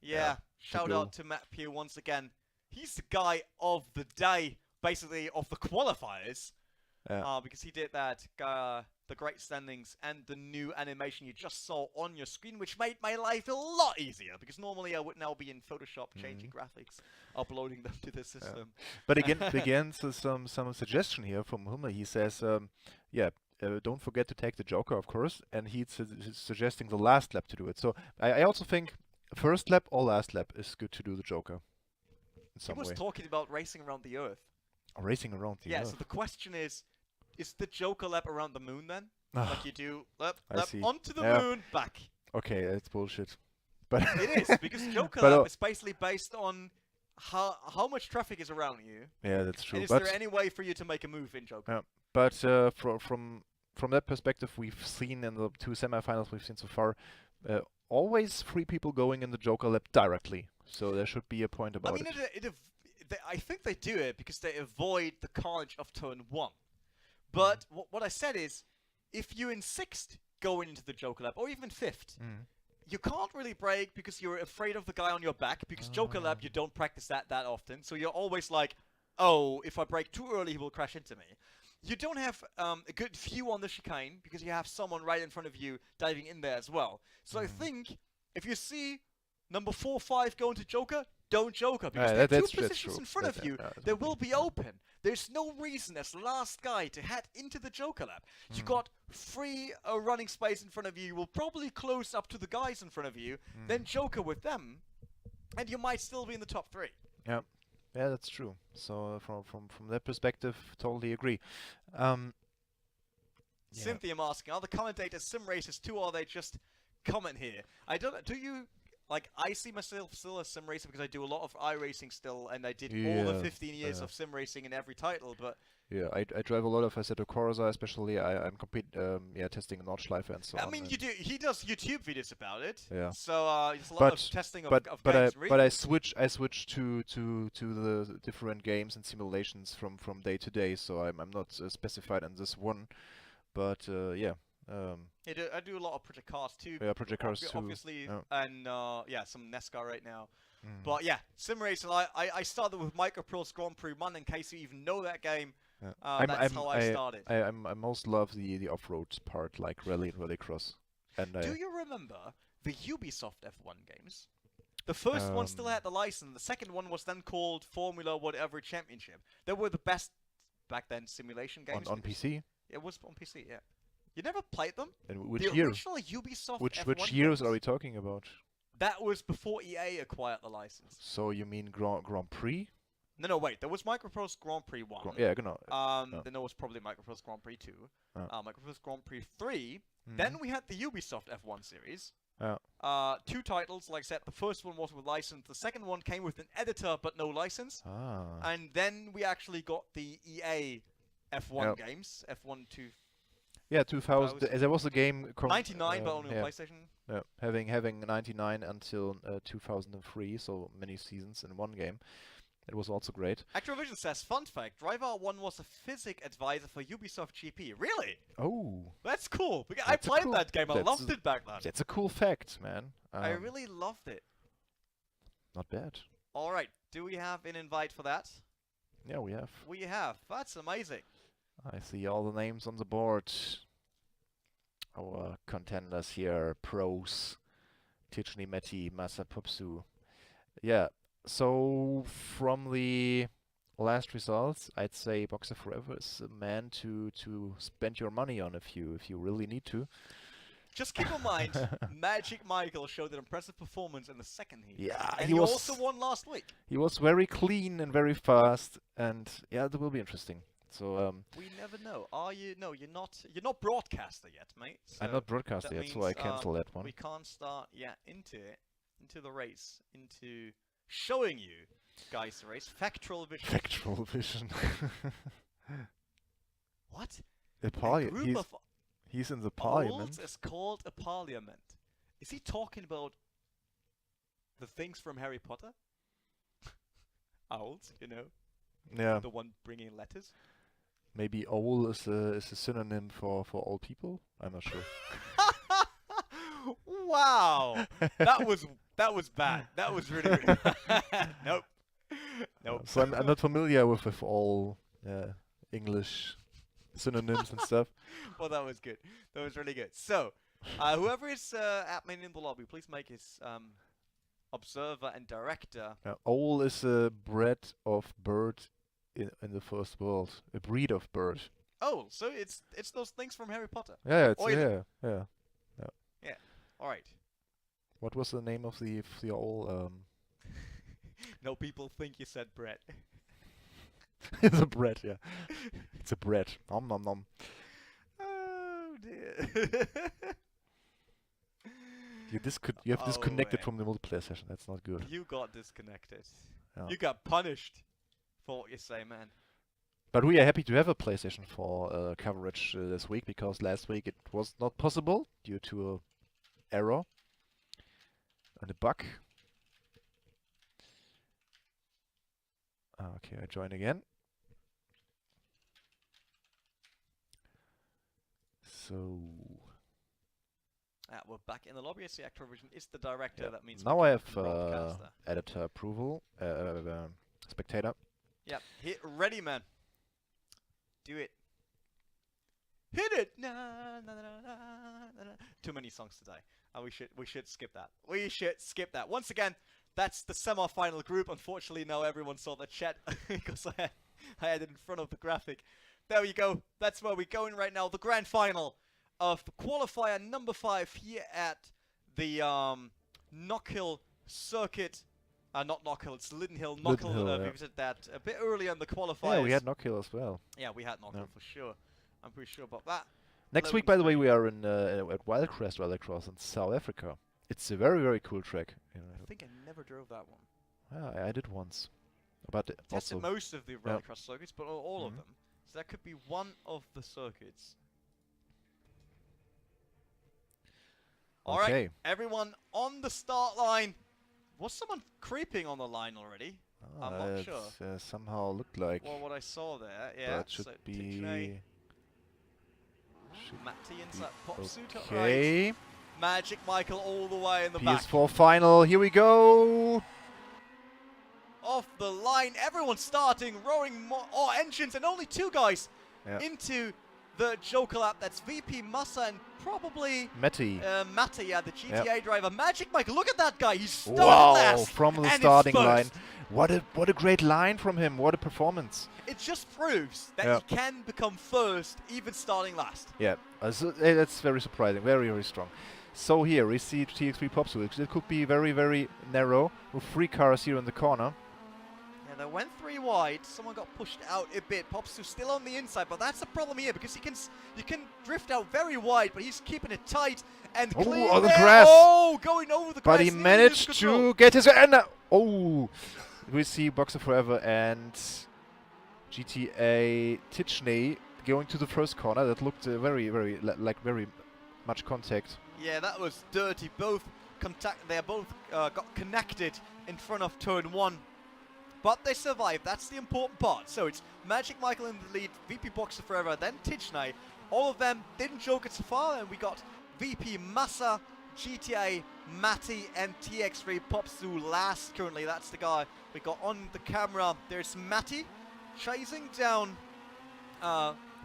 Yeah, shout out to Matt Pugh once again. He's the guy of the day, basically, of the qualifiers. Because he did that, the great standings and the new animation you just saw on your screen, which made my life a lot easier, because normally I would now be in Photoshop changing graphics, uploading them to the system. But again, so some suggestion here from Hummel. He says, don't forget to take the Joker, of course, and he's suggesting the last lap to do it. So I also think first lap or last lap is good to do the Joker in some He was way. talking about racing around the Earth. Racing around the Earth. So the question is the Joker lap around the moon then? Like you do lap see. onto the moon, back. Okay, it's bullshit. But it is, because Joker lap is basically based on how much traffic is around you. Yeah, that's true. And is there any way for you to make a move in Joker? Yeah, but from that perspective, we've seen in the 2 semifinals we've seen so far, always 3 people going in the Joker lap directly. So there should be a point about it. I think they do it because they avoid the carnage of turn 1. But what I said is, if you in 6th go into the Joker lap, or even 5th, you can't really brake because you're afraid of the guy on your back, because Joker lap, you don't practice that often. So you're always like, oh, if I brake too early, he will crash into me. You don't have a good view on the chicane because you have someone right in front of you diving in there as well. So I think if you see number 4, 5 go into Joker, don't Joker, because there are 2 positions in front of you. They will be open. There's no reason as the last guy to head into the Joker lap. You got free running space in front of you. You will probably close up to the guys in front of you, then Joker with them, and you might still be in the top 3. Yeah. Yeah, that's true. So from that perspective, totally agree. Cynthia asking, are the commentators sim racers too, or are they just comment here? I don't. Do you like? I see myself still as sim racer because I do a lot of iRacing still, and I did all the 15 years of sim racing in every title. But yeah, I drive a lot of Assetto Corsa, especially. I'm testing Nordschleife and so on. I mean, you do. He does YouTube videos about it. Yeah. So it's a lot of testing of games. But I switch to the different games and simulations from day to day. So I'm not specified in this one. But I do a lot of Project Cars too. Yeah, Project Cars too. Obviously, and some NASCAR right now. But yeah, sim racing. I started with Microprose Grand Prix 1, in case you even know that game. That's how I started. I most love the off-road part, like Rallycross. And do you remember the Ubisoft F1 games? The first one still had the license. The second one was then called Formula Whatever Championship. They were the best back then simulation games. On PC? It was on PC, yeah. You never played them? And which the year? original Ubisoft which F1 years games? are we talking about? That was before EA acquired the license. So you mean Grand Prix? No, wait. There was Microprose Grand Prix 1. Genau. Then there was probably Microprose Grand Prix 2. Microprose Grand Prix 3. Mm-hmm. Then we had the Ubisoft F1 series. 2 titles, like I said. The first one was with license. The second one came with an editor but no license. And then we actually got the EA F1 games. F1 2. Yeah, 2000. 2000. There was a game. 99, but only on yeah, PlayStation. yeah, having 99 until 2003, so many seasons in one game. It was also great. Activision says, fun fact, Driver 1 was a physics advisor for Ubisoft GP. Really? Oh, That's cool. Because I That's a played cool- that game. I that's loved a- it back then. that's a cool fact, man. I really loved it. Not bad. All right. Do we have an invite for that? Yeah, we have. We have. That's amazing. I see all the names on the board. Our contenders here, pros, Tichny Meti, Masa Popsu. Yeah, so from the last results, I'd say Boxer Forever is a man to spend your money on if you really need to. Just keep in mind, Magic Michael showed an impressive performance in the second heat. Yeah, And he he was also won last week. he was very clean and very fast, and yeah, that will be interesting. So We never know. Are you? No, you're not. You're not broadcaster yet, mate. I'm So not broadcaster that yet, so I means, cancel that one. we can't start yet into it, into the race, into showing you guys the race. Factual vision. Factual vision. What? The A group of he's in the owls parliament. is called a parliament. Is he talking about the things from Harry Potter? Owls, you know, Yeah, the one bringing letters. maybe owl is a synonym for old people. I'm not sure. Wow, that was bad. That was really, really bad. Nope. Nope. So I'm not familiar with all English synonyms and stuff. Well, that was good. That was really good. So, whoever is admin in the lobby, please make his observer and director. Owl is a breed of bird in the first world. A breed of bird. Oh, so it's those things from Harry Potter. Yeah, it's Oil. yeah. All right. What was the name of the owl? No, people think you said Brett. It's a bread, yeah. It's a bread. Nom nom nom. Oh dear. You have disconnected man. from the multiplayer session. That's not good. You got disconnected. Yeah. You got punished for what you say, man. But we are happy to have a PlayStation 4 coverage this week, because last week it was not possible due to a error and a bug. Okay, I join again. So We're back in the lobby. I see Activision is the director. yeah. That means we Now can I have broadcaster. editor approval, spectator. Yep. Hit ready, man. Do it. Hit it. Na, na, na, na, na, na. Too many songs today. And we should skip that. We should skip that. Once again, that's the semi-final group. Unfortunately, now everyone saw the chat because I had it in front of the graphic. There you go. That's where we're going right now. The grand final of qualifier number 5 here at the Knockhill circuit. Not Knockhill, it's Lydden Hill. Knockhill, Hill, we yeah. visited that a bit earlier in the qualifiers. Yeah, we had Knockhill as well. Yeah, we had Knockhill Yeah. for sure. I'm pretty sure about that. Next week, by the way, we are in at Rallycross in South Africa. It's a very, very cool track. I think I never drove that one. Yeah, I did once. But Tested also, most of the Rallycross circuits, but not all of Mhm. them. So that could be one of the circuits. All right, okay. everyone on the start line. Was someone creeping on the line already? I'm not It sure. somehow looked like. Well, what I saw there, yeah. That should so be. Matty inside pop suit, right? Okay. Magic Michael all the way in the back. PS4 final. Here we go. Off the line, everyone starting, roaring engines, and only 2 guys Yeah. into the Joker lap. That's VP Massa and probably Matty. Matty, the GTA driver. Magic Mike, look at that guy. He's starting Wow! last. From the and starting it's line. first. What a great line from him. What a performance. It just proves that Yeah. he can become first, even starting last. Yeah, that's very surprising. Very, very strong. So here we see TX3 Popsicle. It could be very, very narrow with 3 cars here in the corner. Yeah, they went 3 wide. Someone got pushed out a bit. Popsu still on the inside, but that's the problem here because you can drift out very wide, but he's keeping it tight and Oh, clean on the there. grass. Oh, going over the grass. But he nearly managed loses control. to get his oh, we see Boxer Forever and GTA Tichney going to the first corner. That looked very much contact. Yeah, that was dirty. They both got connected in front of turn 1. But they survived. That's the important part. So it's Magic Michael in the lead, VP Boxer Forever, then Tijnai. All of them didn't joke it so far, and we got VP Massa, GTA, Matty, and TX3 Popsu last currently. That's the guy we got on the camera. There's Matty chasing down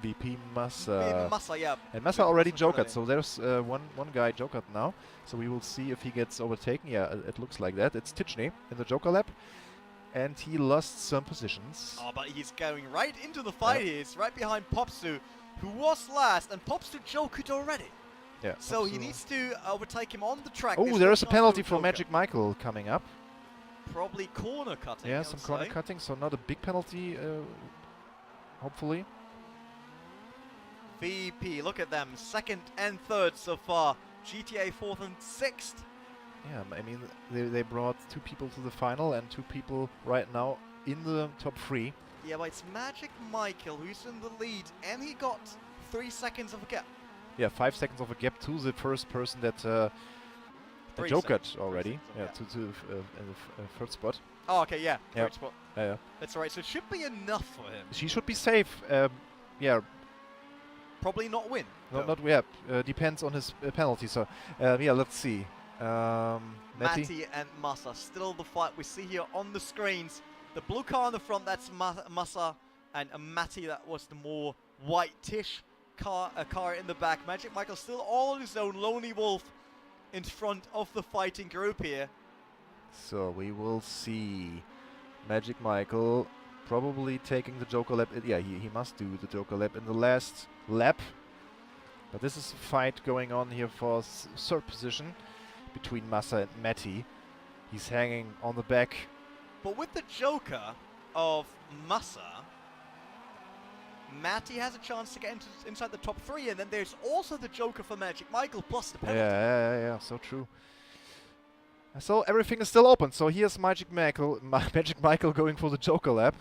VP Massa. Massa, yeah. And Massa already jokered, so there's one guy jokered now. So we will see if he gets overtaken. Yeah, it looks like that. It's Tijnai in the Joker lap. And he lost some positions. Oh, but he's going right into the fight here. He's right behind Popsu, who was last, and Popsu joked already. Yeah. So he needs to overtake him on the track. Oh, there is a penalty for Magic Michael coming up. Probably corner cutting. Yeah, some corner cutting, so not a big penalty, hopefully. VP, look at them, 2nd and 3rd so far. GTA 4th and 6th. Yeah, I mean, they brought 2 people to the final and 2 people right now in the top 3. Yeah, but it's Magic Michael who's in the lead, and he got 3 seconds of a gap. Yeah, 5 seconds of a gap to the first person that jokered already. Yeah, to the third spot. Oh, okay, yeah, yeah. third spot. Yeah. That's right, so it should be enough for him. She should be safe. Yeah. Probably not win. Not yeah. Depends on his penalty. So yeah, let's see. Matty and Massa, still the fight we see here on the screens. The blue car in the front, that's Massa, and Matty, that was the more whitish car in the back. Magic Michael still all on his own, lonely wolf in front of the fighting group here. So we will see Magic Michael probably taking the Joker lap. Yeah, he must do the Joker lap in the last lap. But this is a fight going on here for 3rd position between Massa and Matty. He's hanging on the back. But with the Joker of Massa, Matty has a chance to get inside the top 3, and then there's also the Joker for Magic Michael plus the penalty. Yeah, so true. So everything is still open. So here's Magic Michael going for the Joker lap.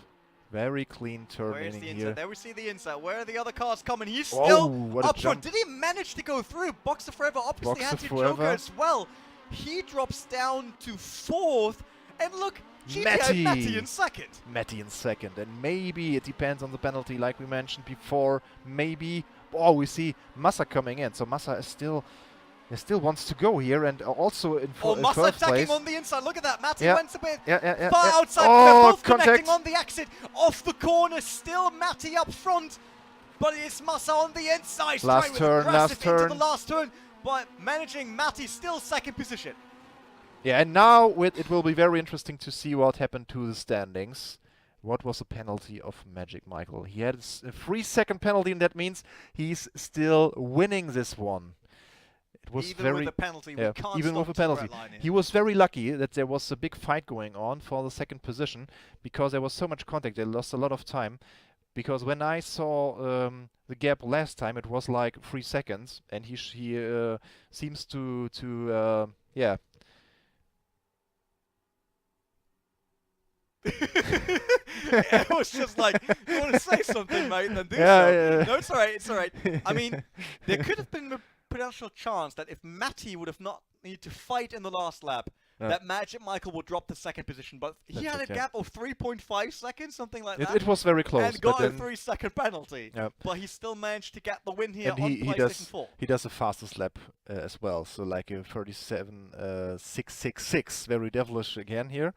Very clean turn Where's in the here. inside? There we see the inside. Where are the other cars coming? He's still up front. Did he manage to go through? Boxer Forever obviously had to Joker as well. He drops down to 4th. And look, GTA Matty in 2nd. Matty in 2nd. And maybe it depends on the penalty like we mentioned before. Maybe. Oh, we see Massa coming in. So Massa is still wants to go here, and also in Massa first place. attacking on the inside. Look at that. Matty went a bit far outside. Oh, They're both connecting on the exit. Off the corner. Still Matty up front. But it's Massa on the inside. Last turn. Into the last turn. But managing Matty still 2nd position. Yeah, and now it will be very interesting to see what happened to the standings. What was the penalty of Magic Michael? He had a 3-second penalty, and that means he's still winning this one. It was even with the penalty, we can't even with the penalty. He was very lucky that there was a big fight going on for the 2nd position, because there was so much contact. They lost a lot of time. Because when I saw the gap last time, it was like 3 seconds, and he seems to yeah. It was just like, you want to say something, mate, then do so. Yeah. No, it's alright, it's alright. I mean, there could have been a potential chance that if Matty would have not needed to fight in the last lap, that Magic Michael would drop the 2nd position, but he had a gap of 3.5 seconds, something like that. It was very close. And got a 3-second penalty. But he still managed to get the win here on PlayStation 4. He does the fastest lap as well, so like a 37.666, very devilish again here.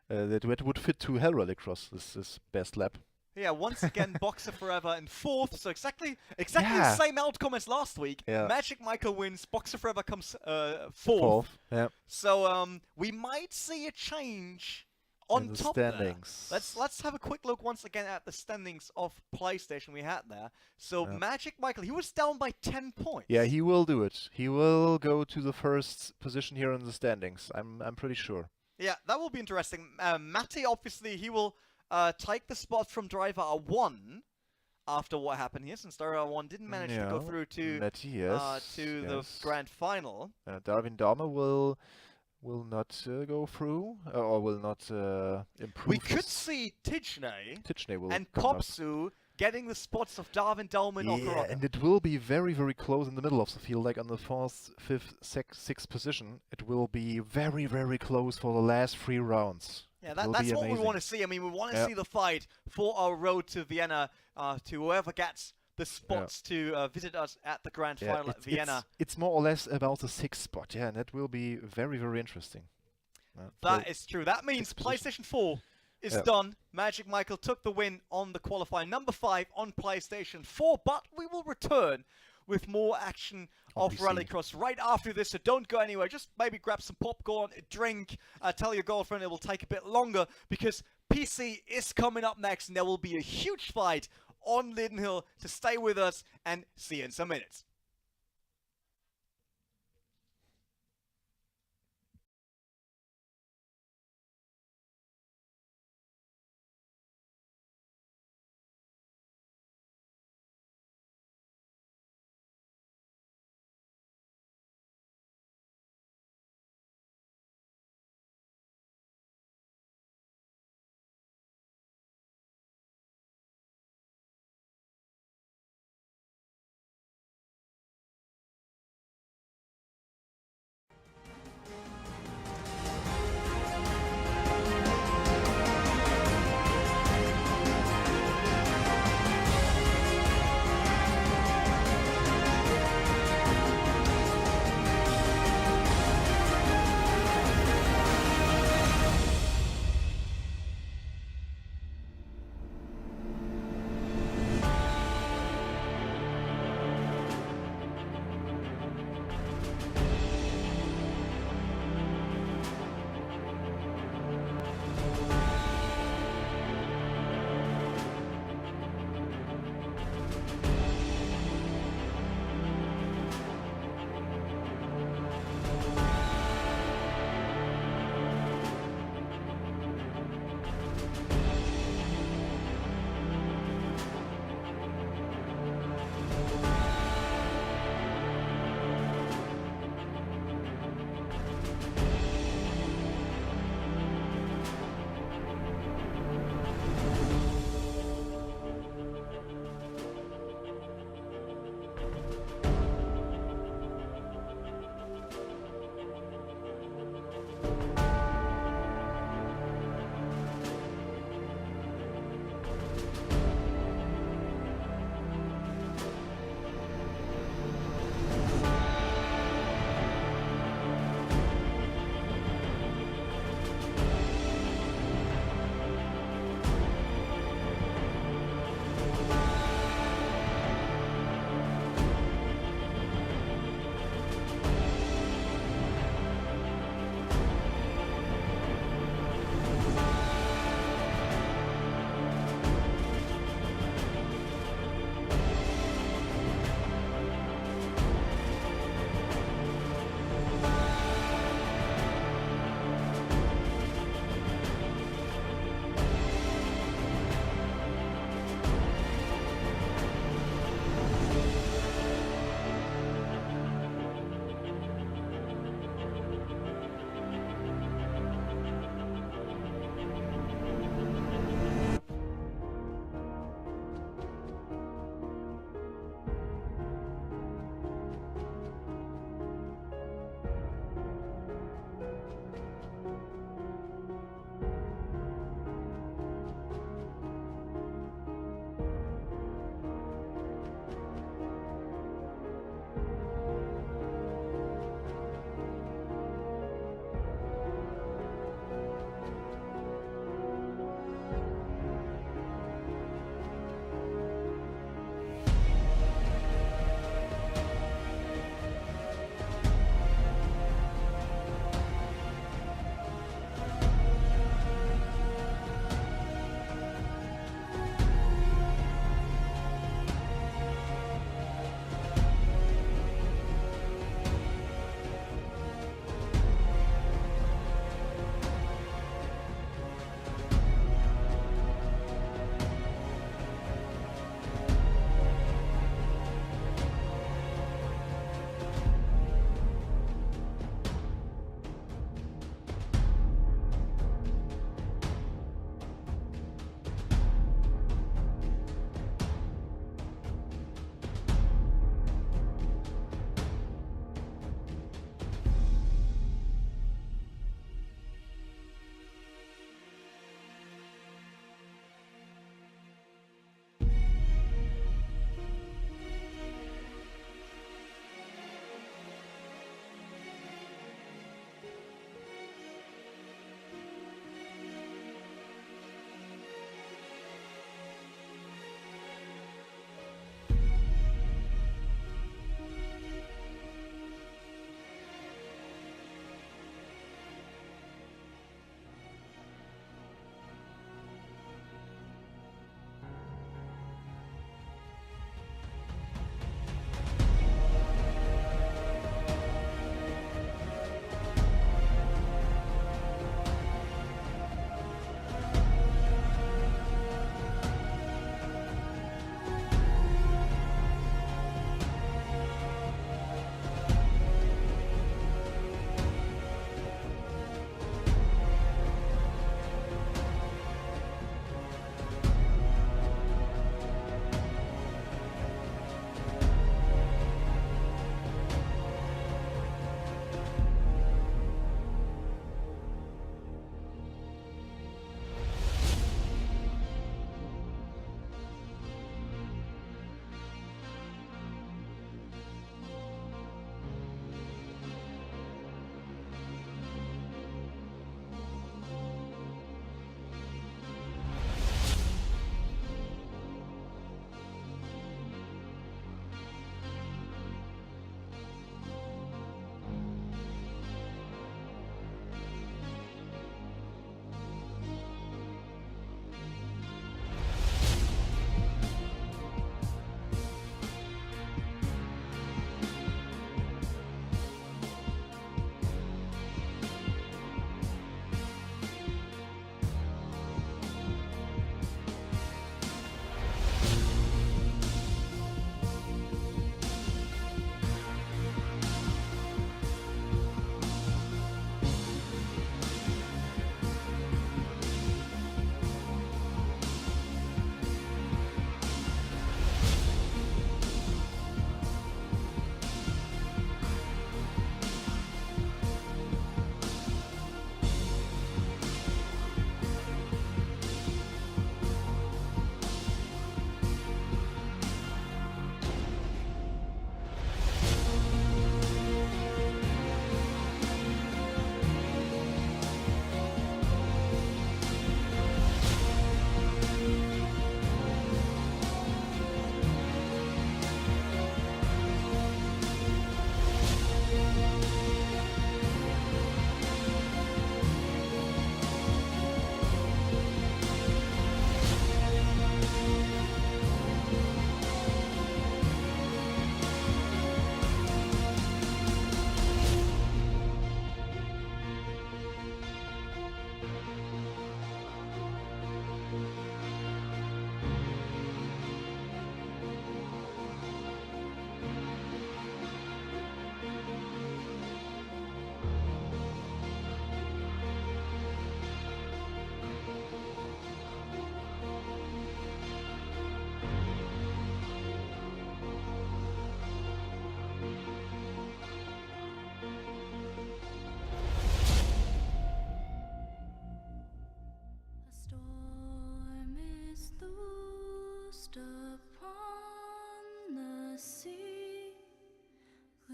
That would fit to Hell Rallycross, this best lap. Yeah, once again, Boxer Forever in 4th, so exactly the same outcome as last week. Yeah. Magic Michael wins, Boxer Forever comes 4th. Yeah. So we might see a change on the top standings. There. Let's have a quick look once again at the standings of PlayStation we had there. So Magic Michael, he was down by 10 points. Yeah, he will do it. He will go to the 1st position here in the standings. I'm pretty sure. Yeah, that will be interesting. Matty, obviously, he will take the spot from driver 1 after what happened here, since driver 1 didn't manage to go through to Matty, the grand final. Darwin Dahmer will not go through, or will not improve. We could see Tijnai will and Popsu getting the spots of Darwin, Dolman, or Yeah, Karaka. and it will be very, very close in the middle of the field, like on the 4th, 5th, 6th position. It will be very, very close for the last 3 rounds. Yeah, It will that's be what we amazing. want to see. I mean, we want to Yeah. see the fight for our road to Vienna, to whoever gets the spots to visit us at the grand Yeah, final at Vienna. it's more or less about the 6th spot, yeah, and that will be very, very interesting. That is true. That means sixth position. PlayStation 4 is done. Magic Michael took the win on the qualifier. Number 5 on PlayStation 4, but we will return with more action of PC. Rallycross right after this, so don't go anywhere. Just maybe grab some popcorn, a drink, tell your girlfriend it will take a bit longer, because PC is coming up next, and there will be a huge fight on Lydden Hill. To stay with us, and see you in some minutes.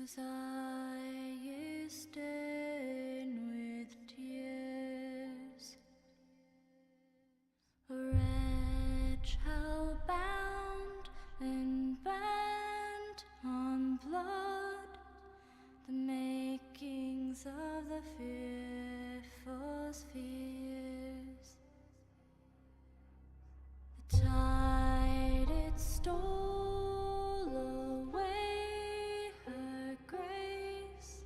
Whose eye you stain with tears, a wretch hell-bound and bent on blood, the makings of the fearful spheres. The tide it stole away her grace,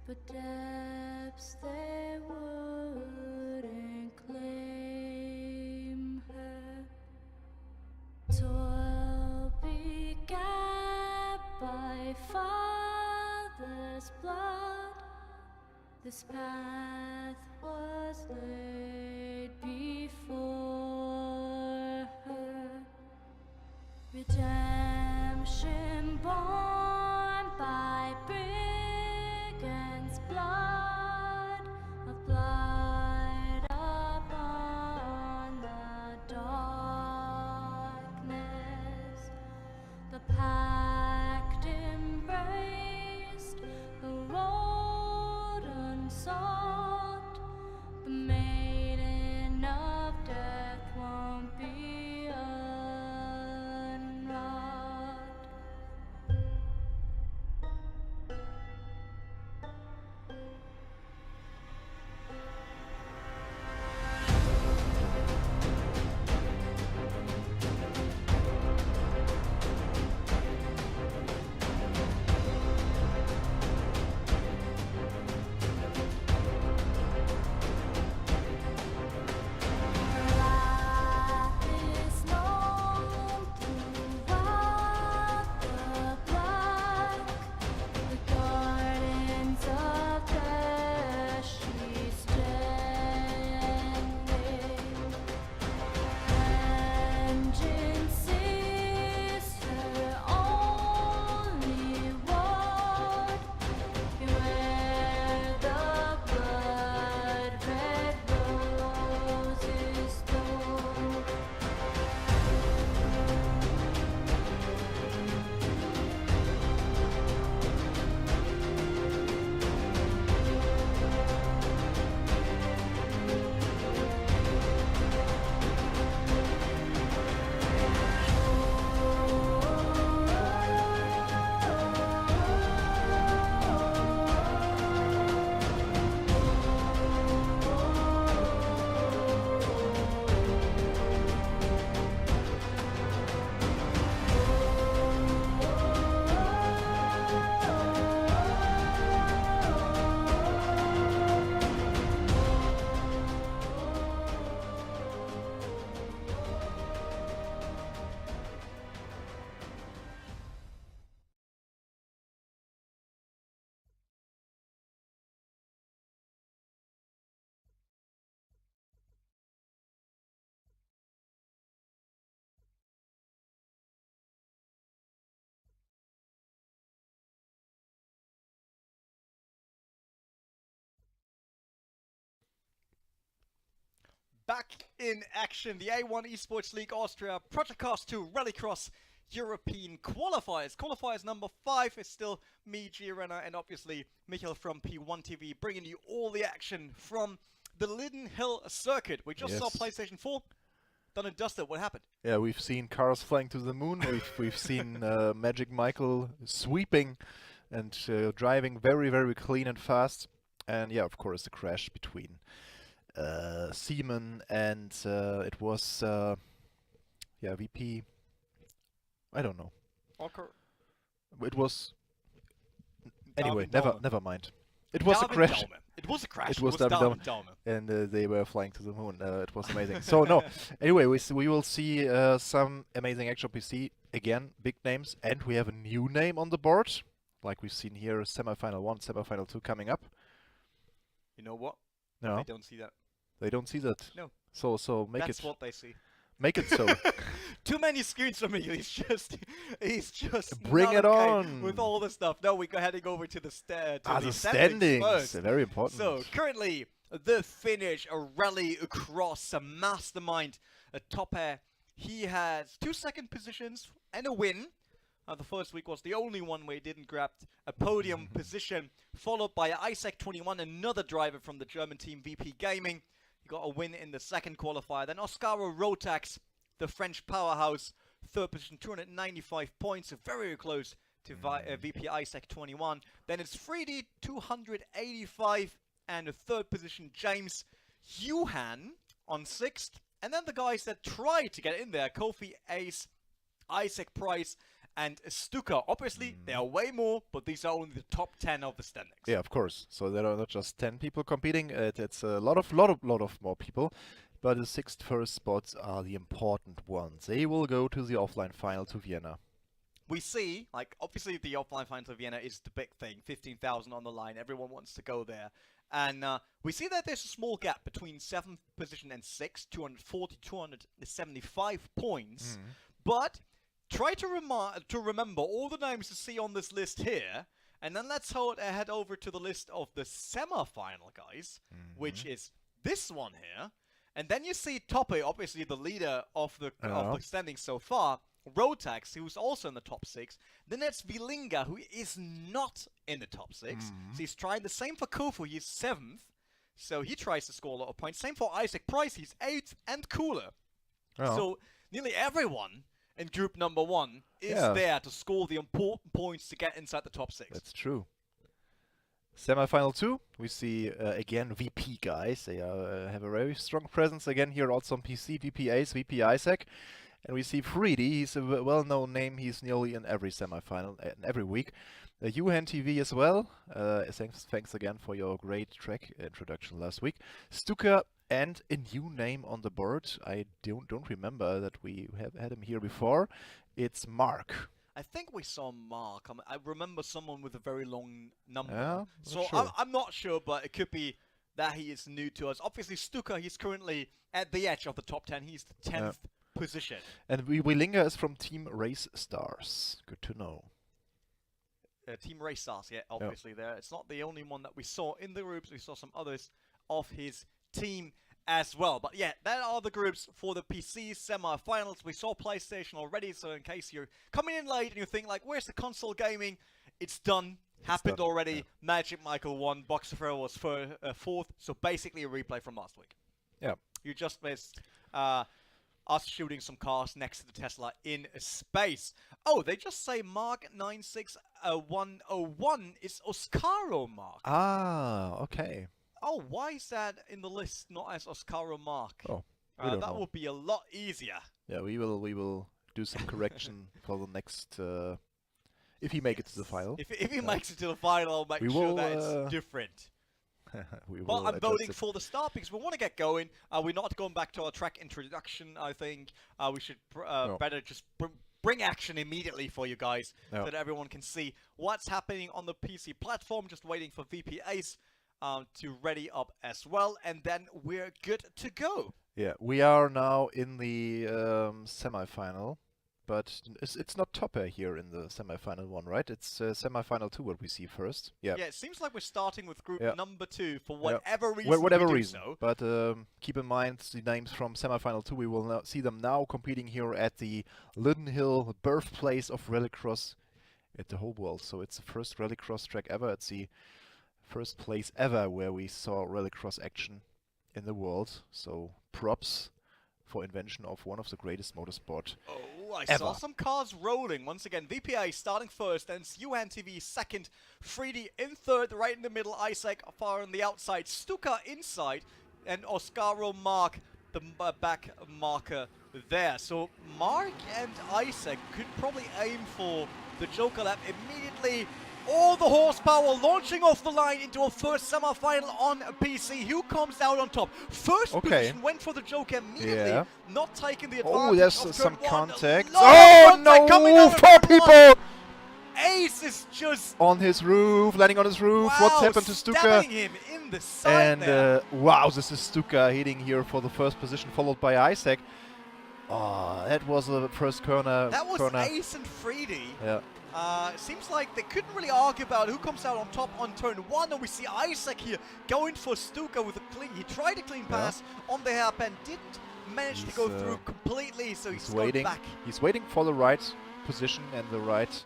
but depths they wouldn't claim her. Toil begat by father's blood, this path was laid before her. Redemption born by brigand's blood, of blood upon the darkness. The pact embraced, the road unsought, the maiden of death won't be unwrought. Wrath is known throughout the black, the gardens of death she's tending. Vengeance is her only ward. Beware the blood-red roses thorn. Back in action, the A1 Esports League Austria Project 2 Rallycross European Qualifiers. Qualifiers number 5 is still me, G-Renner, and obviously Michael from P1 TV, bringing you all the action from the Lydden Hill circuit. We just saw Yes. PlayStation 4. Done and dusted. What happened? Yeah, we've seen cars flying to the moon. We've seen Magic Michael sweeping and driving very, very clean and fast. And yeah, of course, the crash between Seaman and it was yeah, VP. I don't know. Walker. It was anyway. Darwin Never mind. It was a Darwin crash. Daumen. It was a crash. It was Darwin Darwin Daumen. and they were flying to the moon. It was amazing. So no, anyway, we will see some amazing action PC again, big names, and we have a new name on the board, like we've seen here, semifinal 1, semifinal 2 coming up. You know what? No, They don't see that. they don't see that. No. So make That's it what they see. make it so. Too many screens for me. He's just Bring not it okay on. with all the stuff. No, we're heading over to the the standings standings, first. very important. So currently the Finnish Rallycross mastermind, a top pair. He has 2 second positions and a win. The first week was the only one where he didn't grab a podium position, followed by Isaac21, another driver from the German team VP Gaming. He got a win in the second qualifier. Then Oscaro Rotax, the French powerhouse, third position, 295 points, so very close to VP Isaac21. Then it's 3D, 285, and a third position, James Yuhan on 6th. And then the guys that tried to get in there, Kofi Ace, Isaac Price, and Stuka. Obviously, there are way more, but these are only the top 10 of the standings. Yeah, of course. So there are not just 10 people competing. It's a lot of more people. But the 6th first spots are the important ones. They will go to the offline final to Vienna. We see, like, obviously the offline final to Vienna is the big thing. 15,000 on the line. Everyone wants to go there. And we see that there's a small gap between 7th position and 6th, 240, 275 points. But try to remember all the names you see on this list here. And then let's head over to the list of the semi-final guys, which is this one here. And then you see Toppe, obviously the leader of the standings so far. Rotax, who's also in the top 6. Then there's Vilinga, who is not in the top 6. So he's trying the same for Kofu, he's 7th. So he tries to score a lot of points. Same for Isaac Price, he's 8th and cooler. So nearly everyone in group number 1 is there to score the important points to get inside the top 6. That's true. Semi-final 2, we see again VP guys. They have a very strong presence again here also on PC. VP Ace, VP Isaac. And we see Freedy, he's a well-known name. He's nearly in every semi-final, every week. Yuhan TV as well. Thanks again for your great track introduction last week. Stuka and a new name on the board. I don't remember that we have had him here before. It's Mark. I think we saw Mark. I remember someone with a very long number. Yeah, so sure. I'm not sure, but it could be that he is new to us. Obviously, Stuka, he's currently at the edge of the top 10. He's the 10th position. And Wilinga is from Team Race Stars. Good to know. Team Race Stars, yeah, obviously there. It's not the only one that we saw in the groups. We saw some others of his team as well. But yeah, that are the groups for the PC semi-finals. We saw PlayStation already, so in case you're coming in late and you think, like, where's the console gaming? It's done. Happened already. Yeah. Magic Michael won. Boxer Ferro was 4th. So basically a replay from last week. Yeah. You just missed us shooting some cars next to the Tesla in space. Oh, they just say Mark 96101 is Oscaro Mark. Ah, okay. Oh, why is that in the list not as Oscaro Mark? Oh, that would be a lot easier. Yeah, we will do some correction for the next. If he makes it to the final. If he makes it to the final, I'll make sure that it's different. Well, I'm voting for the start because we want to get going. We're not going back to our track introduction. I think we should better just bring action immediately for you guys so that everyone can see what's happening on the PC platform. Just waiting for VP Ace to ready up as well, and then we're good to go. Yeah, we are now in the semi-final. But it's not Topper here in the semi-final 1, right? It's semi-final 2 what we see first. Yeah. Yeah, it seems like we're starting with group number 2 for whatever reason. Whatever reason. So. But keep in mind the names from semi-final 2. We will see them now competing here at the Lydden Hill, birthplace of Rallycross at the whole world. So it's the first Rallycross track ever. It's the first place ever where we saw Rallycross action in the world. So props for invention of one of the greatest motorsport. I saw some cars rolling. Once again, VPA starting first, then Yuhan TV second, 3D in third, right in the middle, Isaac far on the outside, Stuka inside, and Oscaro Mark, the back marker there. So Mark and Isaac could probably aim for the Joker lap immediately. All the horsepower launching off the line into a first semi-final on a PC. Who comes out on top? First position went for the Joker immediately, not taking the advantage. Oh, there's of some contact. Oh no! 4 people! Ace is just on his roof, landing on his roof. Wow, what's happened to Stuka? Stabbing him in the side and wow, this is Stuka hitting here for the first position, followed by Isaac. Oh, that was the first corner. That was Ace and 3D. Yeah. It seems like they couldn't really argue about who comes out on top on turn 1, and we see Isaac here going for Stuka with a clean. He tried a clean pass on the hairpin, didn't manage to go through completely, so he's waiting. back. He's waiting for the right position and the right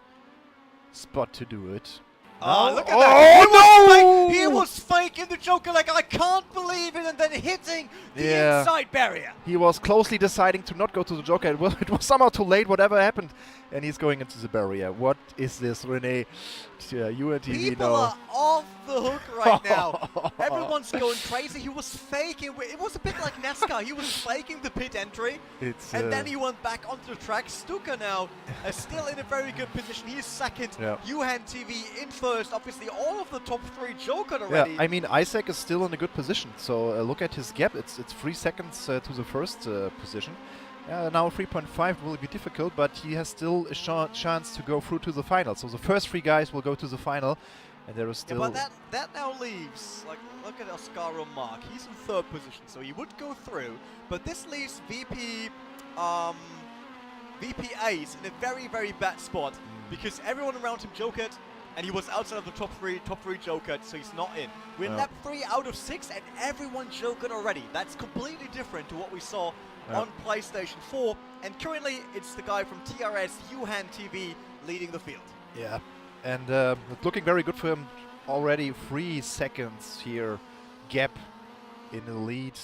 spot to do it. Oh, Now- look at that! Oh, He no! was faking the Joker like I can't believe it, and then hitting the Yeah. inside barrier. He was closely deciding to not go to the Joker. It was somehow too late, whatever happened. And he's going into the barrier. What is this, Rene? You and TV People know. are off the hook right now. Everyone's going crazy. He was faking. It was a bit like NASCAR. He was faking the pit entry, It's, and then he went back onto the track. Stuka now is still in a very good position. He's second. Yeah. Yuhan TV in first. Obviously, all of the top three jokered yeah, already. I mean, Isaac is still in a good position. So look at his gap. It's 3 seconds to the first position. Now 3.5 will be difficult, but he has still a chance to go through to the final. So the first 3 guys will go to the final, and there is still. Yeah, but that now leaves, like, look at Oscar Mark. He's in third position, so he would go through. But this leaves VP Ace in a very, very bad spot because everyone around him jokered, and he was outside of the top three jokered, so he's not in. We're in lap 3 out of 6, and everyone jokered already. That's completely different to what we saw on PlayStation 4, and currently it's the guy from TRS Yuhan TV leading the field. Yeah, and it's looking very good for him. Already 3 seconds here, gap in the lead,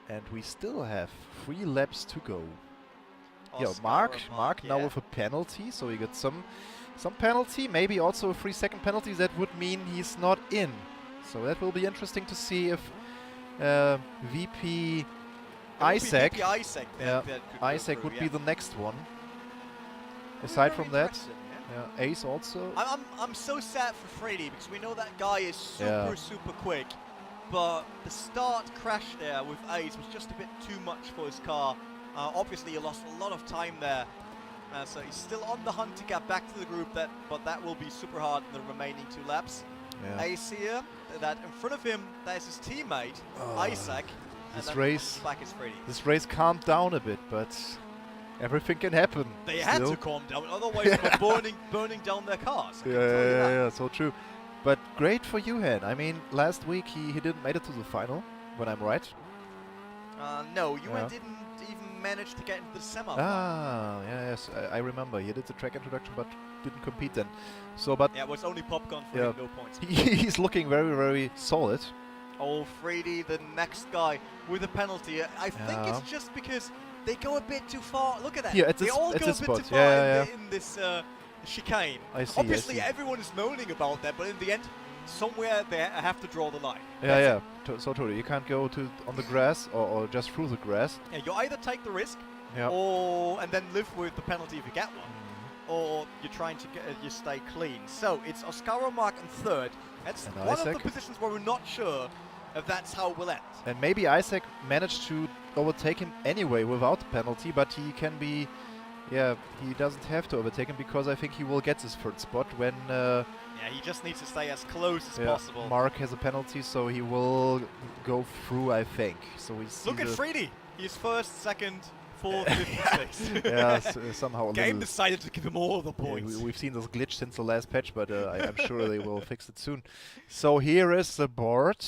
and we still have 3 laps to go. Yeah, Oscar Mark now yeah. with a penalty, so he got some penalty, maybe also a 3-second penalty. That would mean he's not in. So that will be interesting to see if VP Isaac, VP Isaac, that could go Isaac through, would yeah. be the next one. Very, Aside very from that, impressive, yeah. Ace also. I'm so sad for Freddy because we know that guy is super quick, but the start crash there with Ace was just a bit too much for his car. Obviously, he lost a lot of time there, so he's still on the hunt to get back to the group. But that will be super hard in the remaining 2 laps. Yeah. Ace here, that in front of him, that is his teammate Isaac. And This then race, back is Freddy. this race calmed down a bit, but everything can happen. They had still. to calm down, otherwise they were burning down their cars. I can tell you that. Yeah, so true. But great for Yuhan. I mean, last week he didn't make it to the final, when I'm right. No, Yuan Yeah. didn't even manage to get into the semi. Yes, I remember. He did the track introduction, but didn't compete then. So, but Yeah, it was only popcorn for Yeah. him, no points. he's looking very, very solid. Oh, Freddy, the next guy with a penalty. I think Yeah. it's just because they go a bit too far. Look at that. Yeah, at they this- all at go a this bit spot. too far Yeah, in this chicane. I see. Obviously, everyone is moaning about that, but in the end, somewhere they have to draw the line. Yeah. So totally. You can't go on the grass or just through the grass. Yeah, you either take the risk, Yeah. and then live with the penalty if you get one, or you're trying to you stay clean. So it's Oscar Mark in third. That's And one of Isaac. the positions where we're not sure if that's how it will end. And maybe Isaac managed to overtake him anyway without the penalty, but he can be, he doesn't have to overtake him because I think he will get this third spot when Yeah, he just needs to stay as close as possible. Mark has a penalty, so he will go through, I think. So we see Look at the Freddy. He's first, second, fourth, fifth, sixth. somehow a Game little. decided to give him all the Yeah, points. we've seen this glitch since the last patch, but I'm sure they will fix it soon. So here is the board.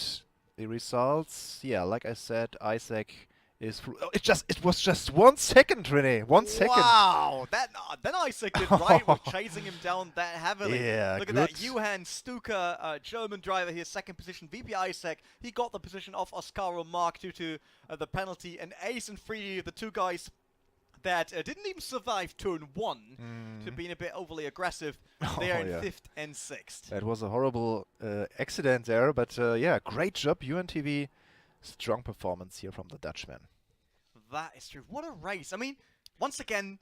The results. Yeah, like I said, Isaac is through. Oh, it was just 1 second, Rene. 1 second. Wow, then Isaac did right with chasing him down that heavily. Yeah, Look at that. good. Yuhan Stuka, German driver here, second position. VP Isaac, he got the position of Oscar Mark due to the penalty. And Ace and Freddy, the 2 guys that didn't even survive turn 1 to being a bit overly aggressive. They are in yeah. 5th and 6th. That was a horrible accident there, but yeah, great job, UNTV. Strong performance here from the Dutchman. That is true. What a race. I mean, once again,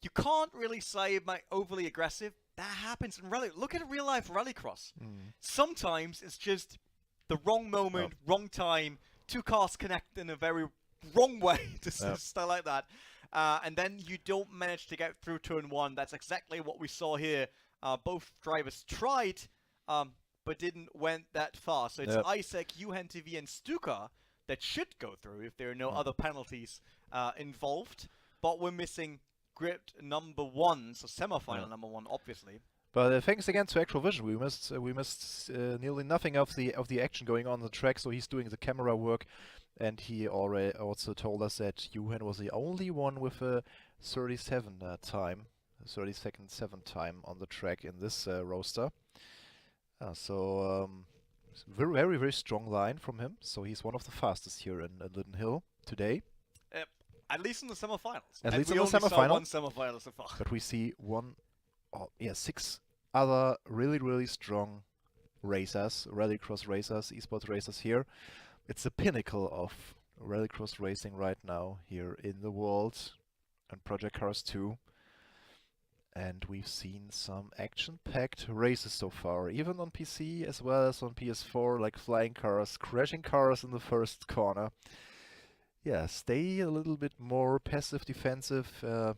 you can't really say it might overly aggressive. That happens in rally. Look at real life rallycross. Sometimes it's just the wrong moment, wrong time. 2 cars connect in a very wrong way to stay like that. And then you don't manage to get through turn 1. That's exactly what we saw here. Both drivers tried, but didn't went that far. So it's Isaac, Yuhan TV, and Stuka that should go through if there are no other penalties involved. But we're missing grid number 1, so semi-final number 1, obviously. But thanks again to Actual Vision, we missed nearly nothing of the action going on the track. So he's doing the camera work, and he already also told us that Yuhan was the only one with a 37 time. 32nd 7th time on the track in this roster. Very, very, very strong line from him. So he's one of the fastest here in Lydden Hill today. At least in the semifinals. At And least we in the only saw semifinal. one semifinal so far. But we see 6 other really, really strong racers, Rallycross racers, eSports racers here. It's the pinnacle of Rallycross racing right now here in the world on Project Cars 2. And we've seen some action-packed races so far, even on PC as well as on PS4, like flying cars, crashing cars in the first corner. Yeah, stay a little bit more passive defensive. Yeah,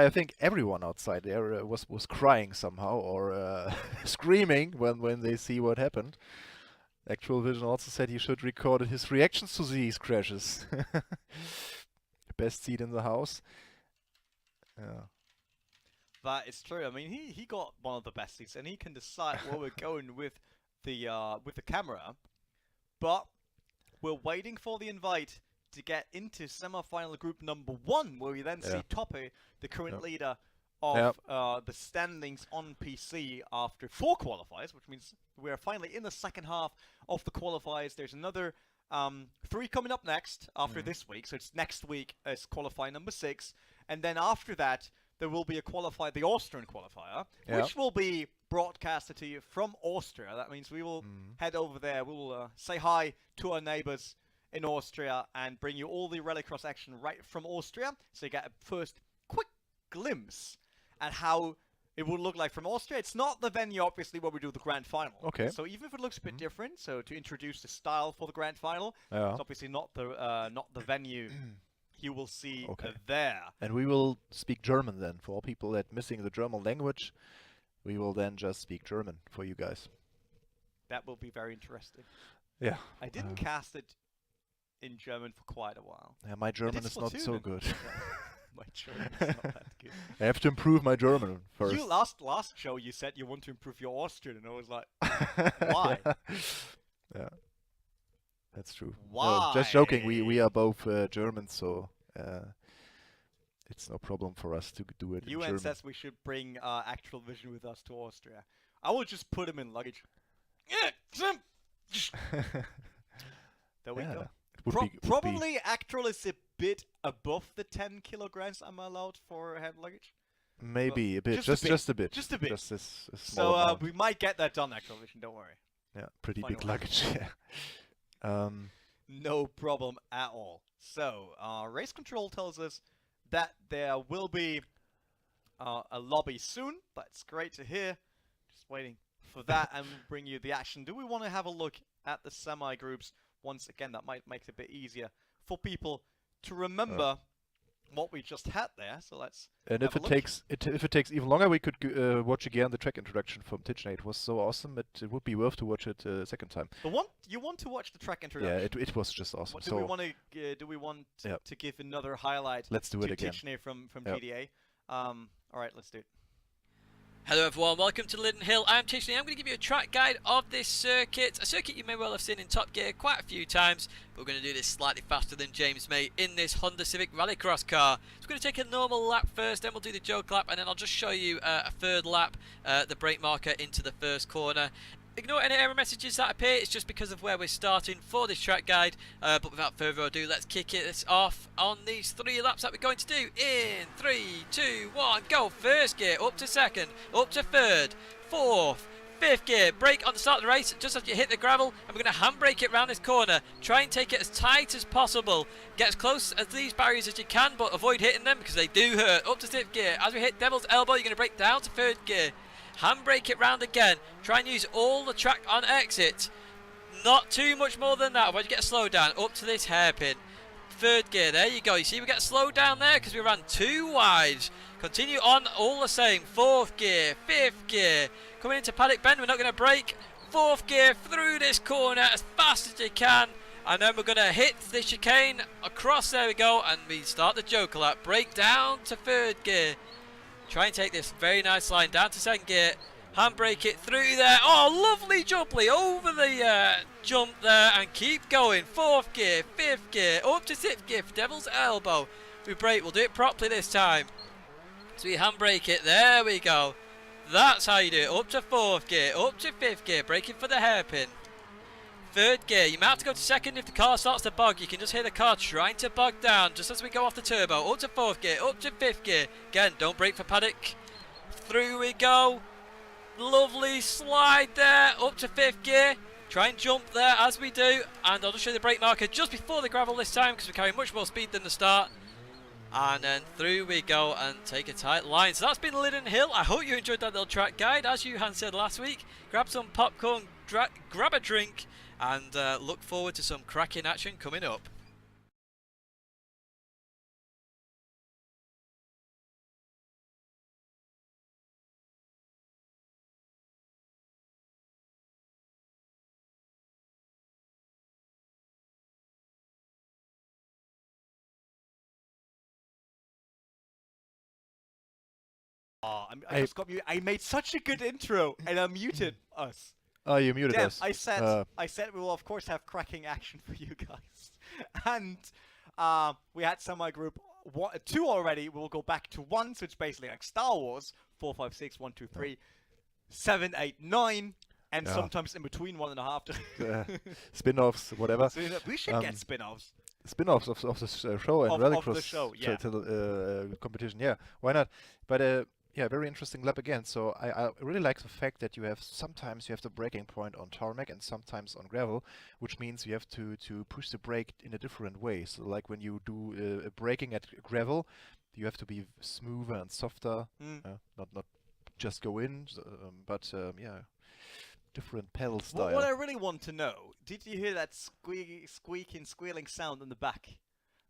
I think everyone outside there was crying somehow or screaming when they see what happened. Actual Vision also said he should record his reactions to these crashes. Best seat in the house. Yeah. That is true. I mean, he got one of the best seats, and he can decide where we're going with the camera. But we're waiting for the invite to get into semi-final group number 1, where we then see Toppe, the current leader of the standings on PC after 4 qualifiers, which means we're finally in the second half of the qualifiers. There's another 3 coming up next after this week, so it's next week as qualifier number 6, and then after that there will be the Austrian qualifier, which will be broadcasted to you from Austria. That means we will head over there, we will say hi to our neighbors in Austria and bring you all the Rallycross action right from Austria, so you get a first quick glimpse at how it would look like from Austria. It's not the venue, obviously, where we do the grand final. Okay. So even if it looks a bit different, so to introduce the style for the grand final, Yeah. it's obviously not the venue you will see there. And we will speak German then. For all people that missing the German language, we will then just speak German for you guys. That will be very interesting. Yeah. I didn't cast it in German for quite a while. Yeah, my German did is not so Splatoon good. My German is not that good. I have to improve my German first. You last show you said you want to improve your Austrian, and I was like, why? Yeah, that's true. Why? No, just joking. We are both Germans, so it's no problem for us to do it in UN German. says we should bring Actual Vision with us to Austria. I will just put him in luggage. There we go. It would be Probably Actual is a bit above the 10 kilograms I'm allowed for hand luggage. maybe a bit, just just a a bit, Just a bit. just this small So amount. we might get that done, Actual Vision, don't worry. Yeah, pretty Funny big one. luggage. Yeah. No problem at all. So, race control tells us that there will be a lobby soon. That's great to hear. Just waiting for that and bring you the action. Do we want to have a look at the semi-groups once again? That might make it a bit easier for people to remember what we just had there. So let's And have if a it look. takes even longer, we could watch again the track introduction from Titchney. It was so awesome. It would be worth to watch it a second time. You want to watch the track Yeah, introduction? it was just awesome. What, So do we want Yep. to give another highlight let's do to it again. Titchney from Yep. GDA? All right, let's do it. Hello everyone, welcome to Lydden Hill. I'm Tishney. I'm going to give you a track guide of this circuit. A circuit you may well have seen in Top Gear quite a few times, but we're going to do this slightly faster than James May in this Honda Civic Rallycross car. So we're going to take a normal lap first, then we'll do the joke lap, and then I'll just show you a third lap, the brake marker into the first corner. Ignore any error messages that appear, it's just because of where we're starting for this track guide. But without further ado, let's kick it off on these 3 laps that we're going to do. In 3, 2, 1, go! First gear, up to second, up to third, fourth, fifth gear, brake on the start of the race, just as you hit the gravel, and we're going to handbrake it around this corner. Try and take it as tight as possible. Get as close as these barriers as you can, but avoid hitting them because they do hurt. Up to 6th gear, as we hit Devil's Elbow, you're going to brake down to 3rd gear. Handbrake it round again. Try and use all the track on exit. Not too much more than that. Otherwise you get a slow down up to this hairpin. 3rd gear, there you go. You see we get slowed down there because we ran too wide. Continue on all the same. 4th gear, 5th gear. Coming into paddock bend, we're not going to brake. 4th gear through this corner as fast as you can. And then we're going to hit the chicane across, there we go. And we start the joker lap. Brake down to 3rd gear. Try and take this very nice line down to 2nd gear. Handbrake it through there. Oh, lovely jubbly over the Jump there and keep going. 4th gear, 5th gear, up to 6th gear for Devil's Elbow. We brake, we'll do it properly this time. So we handbrake it, there we go. That's how you do it, up to 4th gear, up to 5th gear, braking for the hairpin. 3rd gear, you might have to go to 2nd if the car starts to bog. You can just hear the car trying to bog down just as we go off the turbo. Up to 4th gear, up to 5th gear. Again, don't brake for paddock. Through we go. Lovely slide there, up to 5th gear. Try and jump there as we do. And I'll just show you the brake marker just before the gravel this time because we're carrying much more speed than the start. And then through we go and take a tight line. So that's been Lydden Hill. I hope you enjoyed that little track guide. As Johan said last week, grab some popcorn, grab a drink, and look forward to some cracking action coming up. Oh, I just got muted. I made such a good intro, and I muted us. Oh, you muted Damn, us. I said we will of course have cracking action for you guys, and we had semi-group 2 already. We will go back to 1, so it's basically like Star Wars 4, 5, 6, 1, 2, 3, 7, 8, 9, and Yeah. sometimes in between 1.5. Spin-offs, whatever. So we should get spin-offs. Spin-offs of the show and Of Rallycross the show, yeah. competition. Yeah, why not? But yeah, very interesting lap again. So I really like the fact that you have sometimes you have the braking point on tarmac and sometimes on gravel, which means you have to push the brake in a different way. So like when you do braking at gravel, you have to be smoother and softer, not just go in, but yeah, different pedal style. What I really want to know, did you hear that squeaking, squealing sound in the back?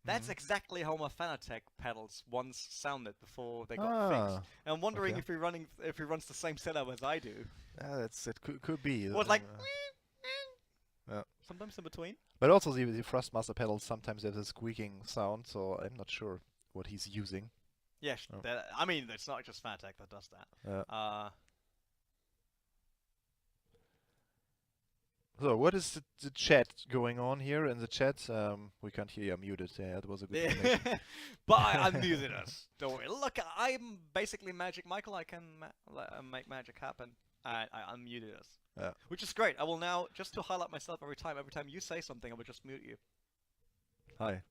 That's exactly how my Fanatec pedals once sounded before they got fixed. And I'm wondering okay. if he runs the same setup as I do. It could be. Well, like yeah. sometimes in between. But also the Thrustmaster pedals sometimes have a squeaking sound, so I'm not sure what he's using. Yes, I mean it's not just Fanatec that does that. So what is the chat going on here in the chat? We can't hear you. I'm muted. Yeah, that was a good connection. But I unmuted us. Don't worry. Look, I'm basically Magic Michael. I can make magic happen. I unmuted us. Yeah. Which is great. I will now, just to highlight myself every time you say something, I will just mute you. Hi.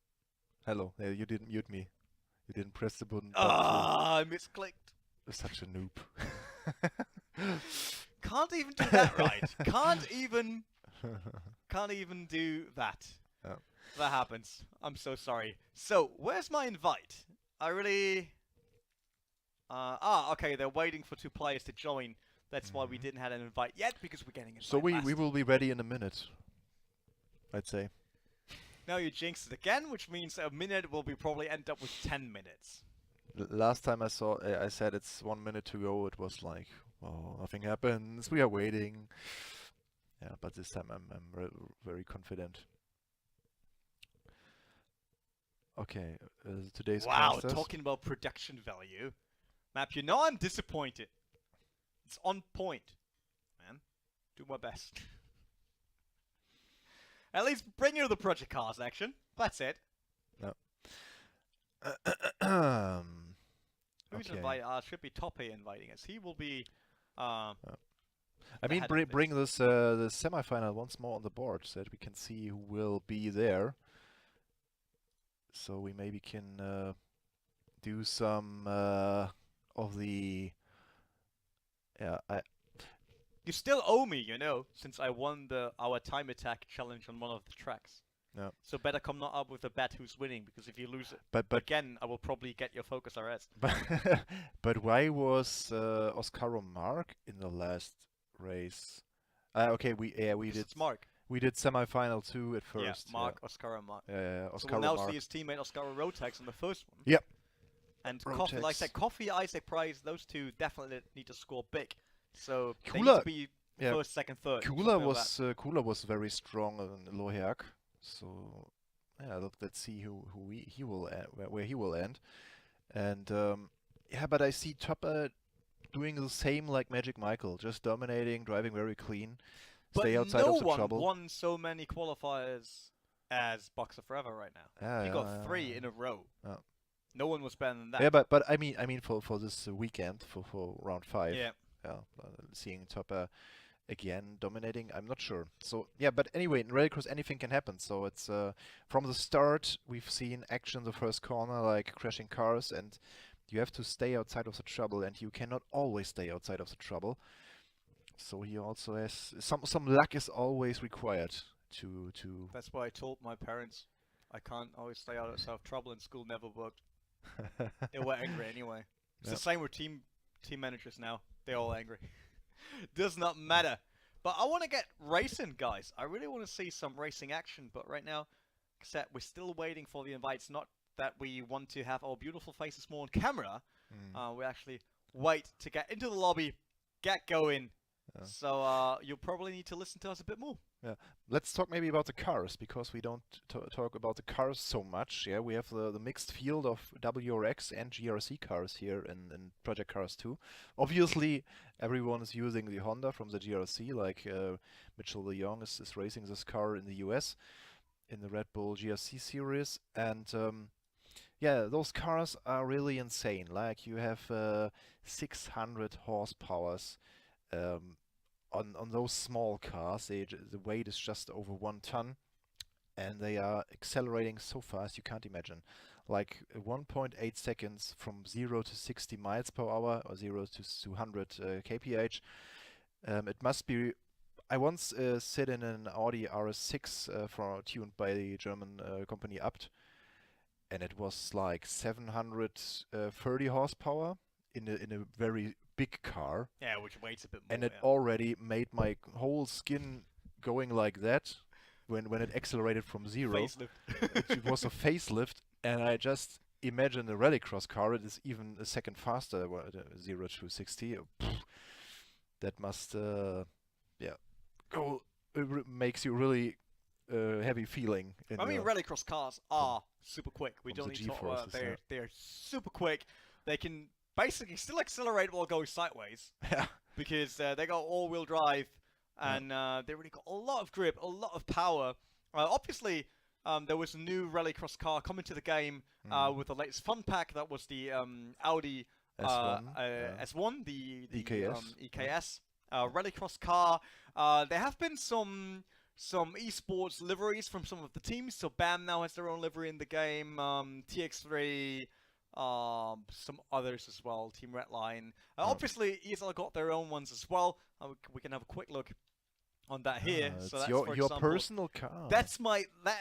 Hello. Yeah, you didn't mute me. You didn't press the button. Ah, I misclicked. Such a noob. Can't even do that right. Can't even do that. Oh. That happens. I'm so sorry. So, where's my invite? I really... okay, they're waiting for 2 players to join. That's why we didn't have an invite yet, because we're getting invited So we last. will be ready in a minute, I'd say. Now you jinxed it again, which means a minute will be probably end up with 10 minutes. Last time I said it's 1 minute to go, it was like, oh, nothing happens, we are waiting. Yeah, but this time I'm very confident. Okay, today's Wow, casters. talking about production value. Map, you know I'm disappointed. It's on point, man. Do my best. At least bring you the project cars action. That's it. No. Who's Okay. inviting? Should be Toppy inviting us. He will be. I mean, head of bring this the semi-final once more on the board so that we can see who will be there. So we maybe can do some of the. Yeah, You still owe me, you know, since I won our time attack challenge on one of the tracks. No. So better come not up with a bet who's winning, because if you lose it but again, I will probably get your Focus RS. but why was Oscar Mark in the last race? Okay, we did. It's Mark. We did semi-final 2 at first. Yeah, Mark, Oscar, and Mark. Yeah, So Oscar we'll now Mark. see his teammate Oscar Rotax in the first one. Yep. And Coffee, like I Rotax. said, Coffee, Isaac Price, those two definitely need to score big. So they need Kula- to be yeah, first, second, third. Kula was very strong in Loherk. So yeah, let's see he will where he will end. And yeah, but I see Topper doing the same like Magic Michael, just dominating, driving very clean. stay but outside no of the one trouble. won so many qualifiers as Boxer Forever right now. Yeah, He yeah, got yeah, 3 yeah. in a row. Yeah. No one was better than that. Yeah, but I mean for this weekend for round 5. Yeah. Seeing Topper again dominating, I'm not sure. So yeah, but anyway, in Rallycross anything can happen. So it's from the start we've seen action the first corner, like crashing cars, and you have to stay outside of the trouble, and you cannot always stay outside of the trouble. So he also has some luck is always required to That's why I told my parents I can't always stay out of trouble, and school never worked. They were angry anyway. It's Yeah. the same with team managers now. They're all angry. Does not matter. But I want to get racing, guys. I really want to see some racing action. But right now, except we're still waiting for the invites. Not that we want to have our beautiful faces more on camera. We actually wait to get into the lobby, get going. Yeah. So you'll probably need to listen to us a bit more. Yeah, let's talk maybe about the cars, because we don't talk about the cars so much. Yeah, we have the mixed field of WRX and GRC cars here in Project Cars 2. Obviously, everyone is using the Honda from the GRC, like Mitchell DeYoung is racing this car in the US in the Red Bull GRC series. And yeah, those cars are really insane. Like you have 600 horsepowers. On those small cars, the weight is just over 1 ton, and they are accelerating so fast you can't imagine. Like 1.8 seconds from 0 to 60 miles per hour, or 0 to 200 kph. It must be. I once sit in an Audi RS6 tuned by the German company Abt, and it was like 730 horsepower in a very big car. Yeah, which weighs a bit more. And it yeah. already made my whole skin going like that when it accelerated from 0. Facelift. It was a facelift, and I just imagine a rallycross car. It is even a second faster, 0 to 60. That must, yeah, go. Makes you really heavy feeling. I mean, rallycross cars are super quick. We from don't the need to talk about G-forces, they're super quick. They can basically still accelerate while going sideways Yeah. because they got all-wheel drive and they really got a lot of grip, a lot of power. Obviously, there was a new rallycross car coming to the game with the latest fun pack. That was the Audi S1, S1, the EKS. EKS rallycross car. There have been some eSports liveries from some of the teams. So BAM now has their own livery in the game. TX3. Some others as well, Team Redline. Obviously, ESL got their own ones as well. We can have a quick look on that here. So It's that's your for example, personal car. that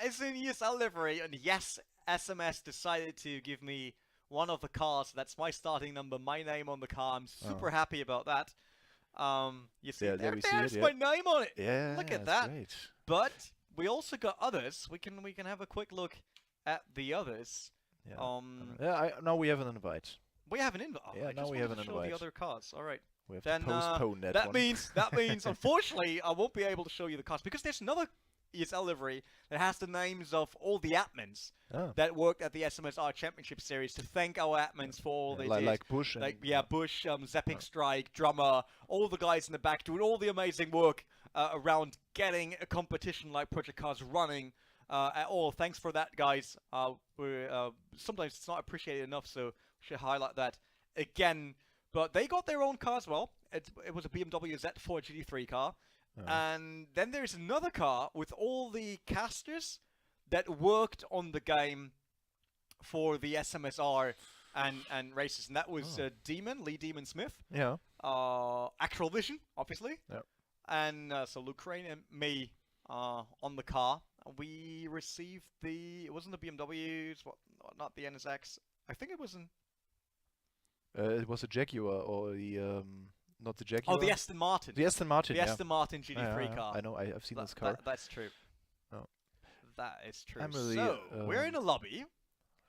is an ESL livery, and yes, SMS decided to give me one of the cars. That's my starting number, my name on the car. I'm super happy about that. You see, there we see there's it, my name on it. Yeah, Look at that's that. great. But we also got others. We can have a quick look at the others. Yeah. Yeah, now we have an invite. We have an invite. Oh, Yeah, I now just we wanted have to an show invite. the other cars. All right. We have Then to postpone that that one. means unfortunately I won't be able to show you the cars because there's another ESL livery that has the names of all the admins Ah. that worked at the SMSR Championship Series to thank our admins for all they did. Like Bush and Bush, Zepping Strike, Drummer, all the guys in the back doing all the amazing work around getting a competition like Project Cars running at all. Thanks for that, guys. Sometimes it's not appreciated enough, so we should highlight that again. But they got their own car as well. It was a BMW Z4 GT3 car. And then there's another car with all the casters that worked on the game for the SMSR and races. And that was Lee Demon Smith. Yeah. Actual Vision, obviously. Yeah. And so Luke Crane and me on the car. We received it wasn't the BMWs, not the NSX. I think it was it was a Jaguar or the not the Jaguar. Oh, the Aston Martin. The Aston Martin. The yeah. Aston Martin GT3 car. I know. I've seen this car. That's true. Oh. That is true. I'm really, so we're in a lobby.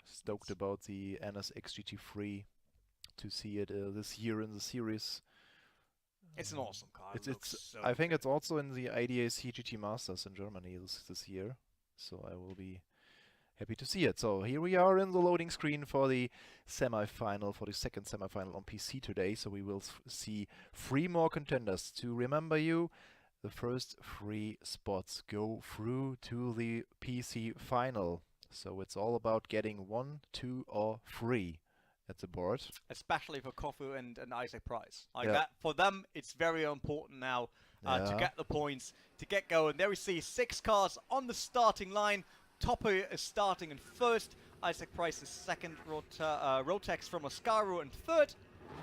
Stoked about the NSX GT3 to see it this year in the series. It's an awesome car. I think it's also in the IDAC GT Masters in Germany this year, so I will be happy to see it. So here we are in the loading screen for the semi-final, for the second semi-final on PC today. So we will see 3 more contenders. To remember you, the first 3 spots go through to the PC final. So it's all about getting 1, 2, or 3 at the board. Especially for Kofu and Isaac Price. Like Yeah. that, for them, it's very important now to Yeah. get the points, to get going. There we see 6 cars on the starting line. Topper is starting in first. Isaac Price is second. Rotex from Oscaru in third.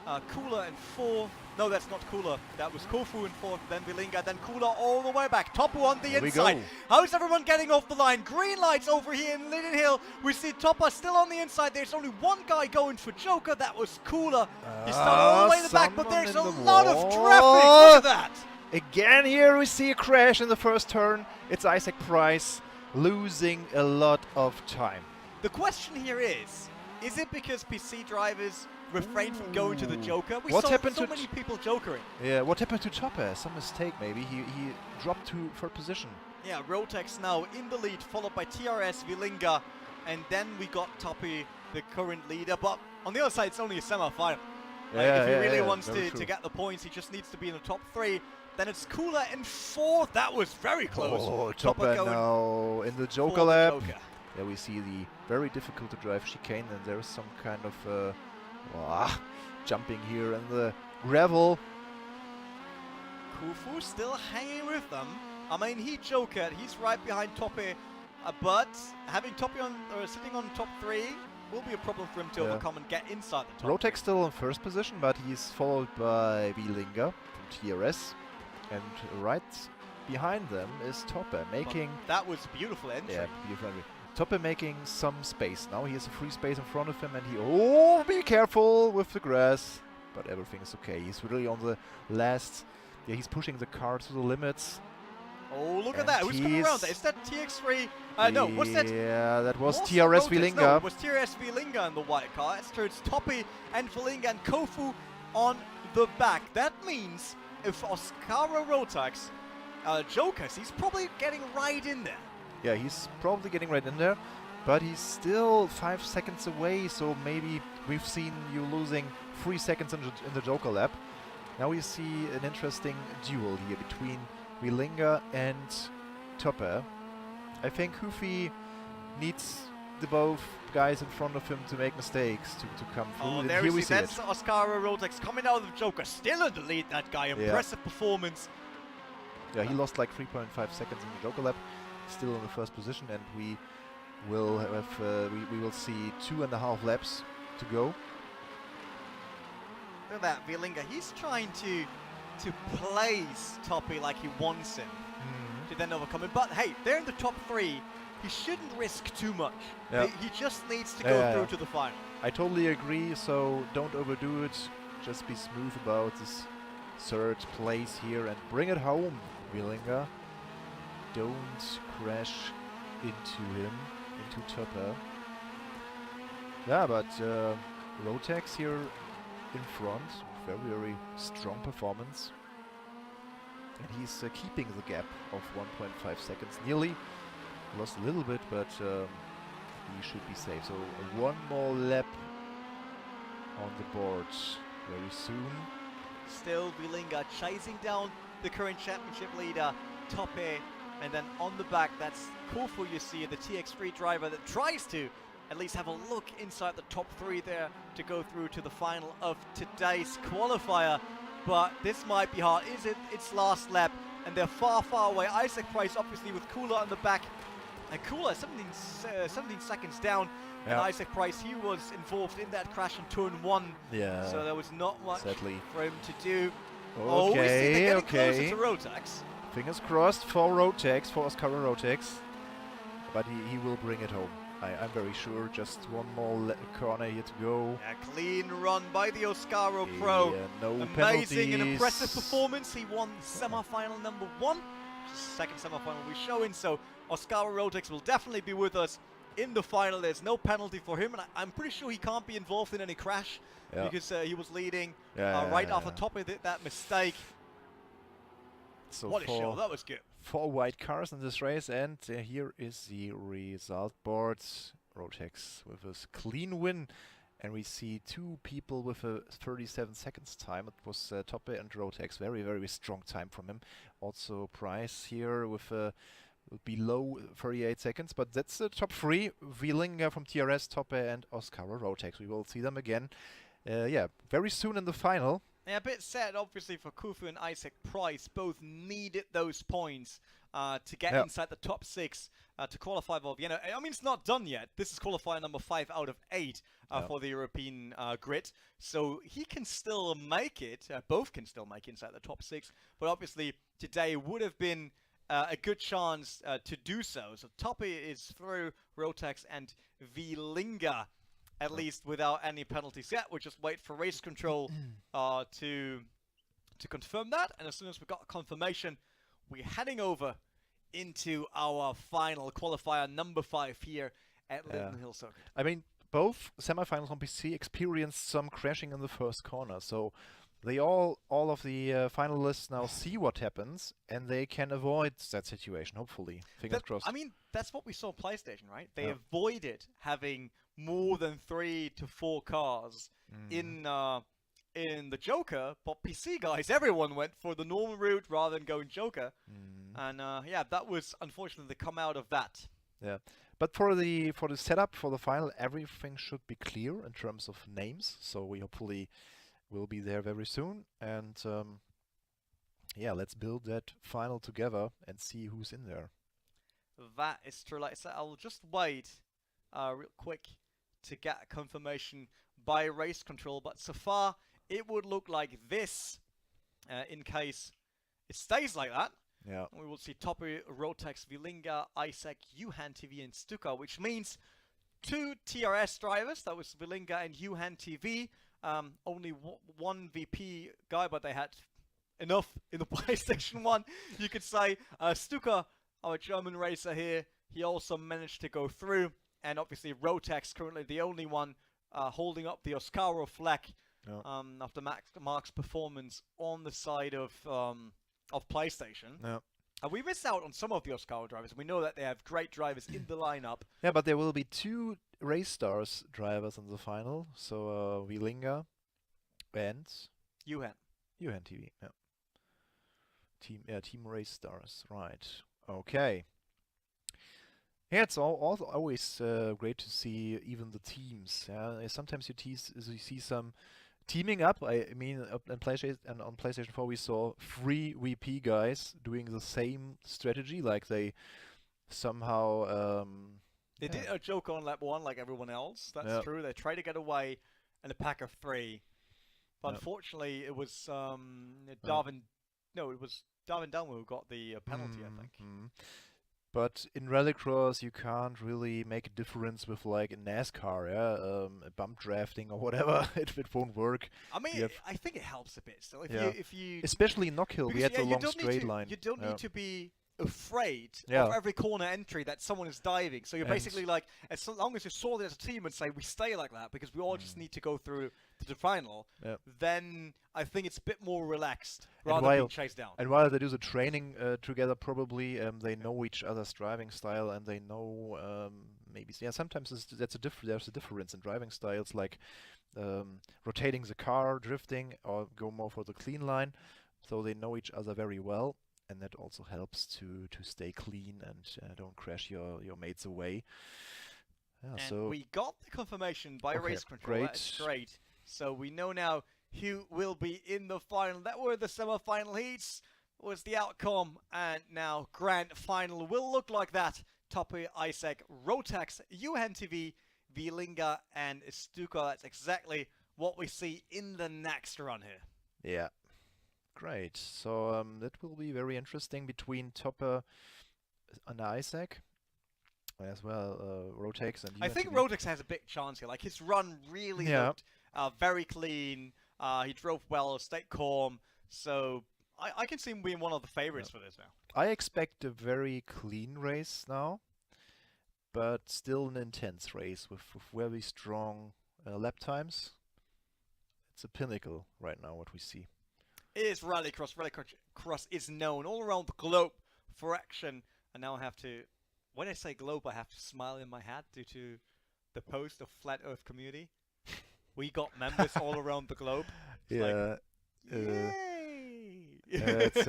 Kula in fourth. No, that's not Kula. That was Kofu in fourth. Then Vilinga. Then Kula all the way back. Topper on the There we inside. go. How's everyone getting off the line? Green lights over here in Lydden Hill. We see Topper still on the inside. There's only one guy going for Joker. That was Kula. He started all the way in the back, but someone there's in a the lot of wall. traffic. Look at that. Again, here we see a crash in the first turn. It's Isaac Price losing a lot of time. The question here is it because PC drivers refrain from going to the Joker? We What saw happened so to many people jokering. Yeah, what happened to Topper? Some mistake maybe. He dropped to third position. Yeah, Rotex now in the lead, followed by TRS, Vilinga, and then we got Toppy, the current leader. But on the other side, it's only a semi-final. If he really wants to get the points, he just needs to be in the top 3. Then it's Kula in fourth. That was very close. Oh, Topper Topper going now in the for Joker the lap. Joker. There we see the very difficult to drive chicane, and there's some kind of jumping here in the gravel. Kufu still hanging with them. I mean, he jokered. He's right behind Toppy. But having Toppy sitting on top 3 will be a problem for him to Yeah. overcome and get inside the top. Rotex still in first position, but he's followed by Vilinga from TRS. And right behind them is Topper making... That was a beautiful entry. Yeah, beautiful entry. Topper making some space. Now he has a free space in front of him, and he... Oh, be careful with the grass. But everything is okay. He's really on the last... Yeah, he's pushing the car to the limits. Oh, look at And that. Who's coming around there? Is that TX3? No, what's that? Yeah, that was Was TRS Rotex? Vilinga. No, it was TRS Vilinga in the white car. So it's Toppy and Vilinga and Kofu on the back. That means if Oscaro Rotex jokers, he's probably getting right in there. Yeah, he's probably getting right in there, but he's still 5 seconds away, so maybe we've seen you losing 3 seconds in the Joker lap. Now we see an interesting duel here between Vilinga and Topper. I think Hufi needs the both guys in front of him to make mistakes to come through. Oh, and there here we we see. see it. That's Oscaro Rotex coming out of the Joker. Still in the lead, that guy. Impressive performance. Yeah, he lost like 3.5 seconds in the Joker lap. Still in the first position, and we will have we will see 2.5 laps to go. Look at that, Vilinga. He's trying to place Toppy like he wants him to then overcome him. But hey, they're in the top 3. He shouldn't risk too much. Yeah. He just needs to go through to the final. I totally agree, so don't overdo it. Just be smooth about this third place here and bring it home, Vilinga. Don't crash into him, into Topper. Yeah, but Rotex here in front, very, very strong performance. And he's keeping the gap of 1.5 seconds nearly. Lost a little bit, but he should be safe. So one more lap on the board very soon. Still Vilinga chasing down the current championship leader, Toppy. And then on the back, that's Kofu, you see, the TX3 driver that tries to at least have a look inside the top 3 there to go through to the final of today's qualifier. But this might be hard. Is it its last lap? And they're far, far away. Isaac Price, obviously, with Kula on the back. And Kula 17 seconds down. And Isaac Price, he was involved in that crash in turn 1. Yeah. So there was not much sadly for him to do. Okay, Oh, we see they're getting okay. closer to Rotex. Fingers crossed for Rotex, for Oscaro Rotex. But he will bring it home. I'm very sure. Just one more corner here to go. A clean run by the Oscaro Pro. Yeah, no Amazing and penalties. impressive performance. He won semi-final number 1. Second semi-final we're showing. So Oscaro Rotex will definitely be with us in the final. There's no penalty for him. And I'm pretty sure he can't be involved in any crash. Yeah. Because he was leading Yeah, right after Toppy did that mistake. So What a show. That was good. 4 white cars in this race, and here is the result board. Rotex with his clean win And we see two people with a 37 seconds time. It was Toppe and Rotex. Very, very strong time from him. Also Price here with below 38 seconds. But that's the top three. Wielinga from TRS, Toppe and Oscar Rotex. We will see them again. Yeah, very soon in the final. Yeah, a bit sad, obviously, for Kufu and Isaac Price. Both needed those points to get inside the top 6 to qualify for Vienna. I mean, it's not done yet. This is qualifier number 5 out of 8 for the European grid. So he can still make it. Both can still make it inside the top 6. But obviously, today would have been a good chance to do so. So Toppe is through, Rotex and Wielinga, at least without any penalties yet. We'll just wait for race control to confirm that. And as soon as we got confirmation, we're heading over into our final qualifier number 5 here at Lydden Hill Circuit. I mean, both semifinals on PC experienced some crashing in the first corner, so they all of the finalists now see what happens, and they can avoid that situation, hopefully. Fingers crossed. I mean, that's what we saw on PlayStation, right? They avoided having more than 3 to 4 cars in the Joker, but PC guys, everyone went for the normal route rather than going Joker. And yeah, that was unfortunately the come out of that. Yeah, but for the setup for the final, everything should be clear in terms of names. So we hopefully will be there very soon. And yeah, let's build that final together and see who's in there. That is true. Like I said, I'll just wait real quick to get confirmation by race control. But so far, it would look like this in case it stays like that. Yeah. We will see Toppe, Rotex, Wielinga, Isaac, Yuhan TV, and Stuka, which means 2 TRS drivers. That was Wielinga and Yuhan TV. Only one VP guy, but they had enough in the PlayStation 1, you could say. Stuka, our German racer here, he also managed to go through. And obviously Rotex, currently the only one holding up the Oscaro flag after Mark's performance on the side of PlayStation. Yeah. We missed out on some of the Oscaro drivers. We know that they have great drivers in the lineup. Yeah, but there will be 2 Race Stars drivers in the final. So Wielinga and Yuhan. Yuhan TV. Yeah. Team Race Stars. Right. Okay. Yeah, it's always great to see even the teams. Yeah, sometimes you see some teaming up. I mean, on PlayStation 4 we saw 3 VP guys doing the same strategy, like they somehow They did a joke on lap 1 like everyone else. That's true. They tried to get away in a pack of 3, but unfortunately it was Darwin. No, it was Darwin Dunn who got the penalty, I think. But in Rallycross, you can't really make a difference with like in NASCAR, a bump drafting or whatever. it won't work. I mean, I think it helps a bit still. If you especially in Knockhill, we had the long straight line. You don't need to be afraid of every corner entry that someone is diving. So you're basically like, as long as you saw it as a team and say we stay like that because we all just need to go through to the final, then I think it's a bit more relaxed rather than being chased down. And while they do the training together, probably they know each other's driving style and they know maybe sometimes there's a difference in driving styles, like rotating the car, drifting, or go more for the clean line. So they know each other very well. And that also helps to stay clean and don't crash your mates away. Yeah, and so we got the confirmation by race control. Great. That's great. So we know now who will be in the final. That were the semi-final heats. Was the outcome, and now grand final will look like that. Toppe, Isaac, Rotex, Yuhan TV, Wielinga, and Stuka. That's exactly what we see in the next run here. Yeah. Great. So that will be very interesting between Toppe and Isaac, as well Rotex and. I think Rotex has a big chance here. Like his run really looked very clean. He drove well, stayed calm. So I can see him being one of the favorites for this now. I expect a very clean race now, but still an intense race with very strong lap times. It's a pinnacle right now what we see. It is Rallycross. Rallycross is known all around the globe for action. And now I have to, when I say globe, I have to smile in my hat due to the post of Flat Earth Community. We got members all around the globe. It's Yeah. Yay! It's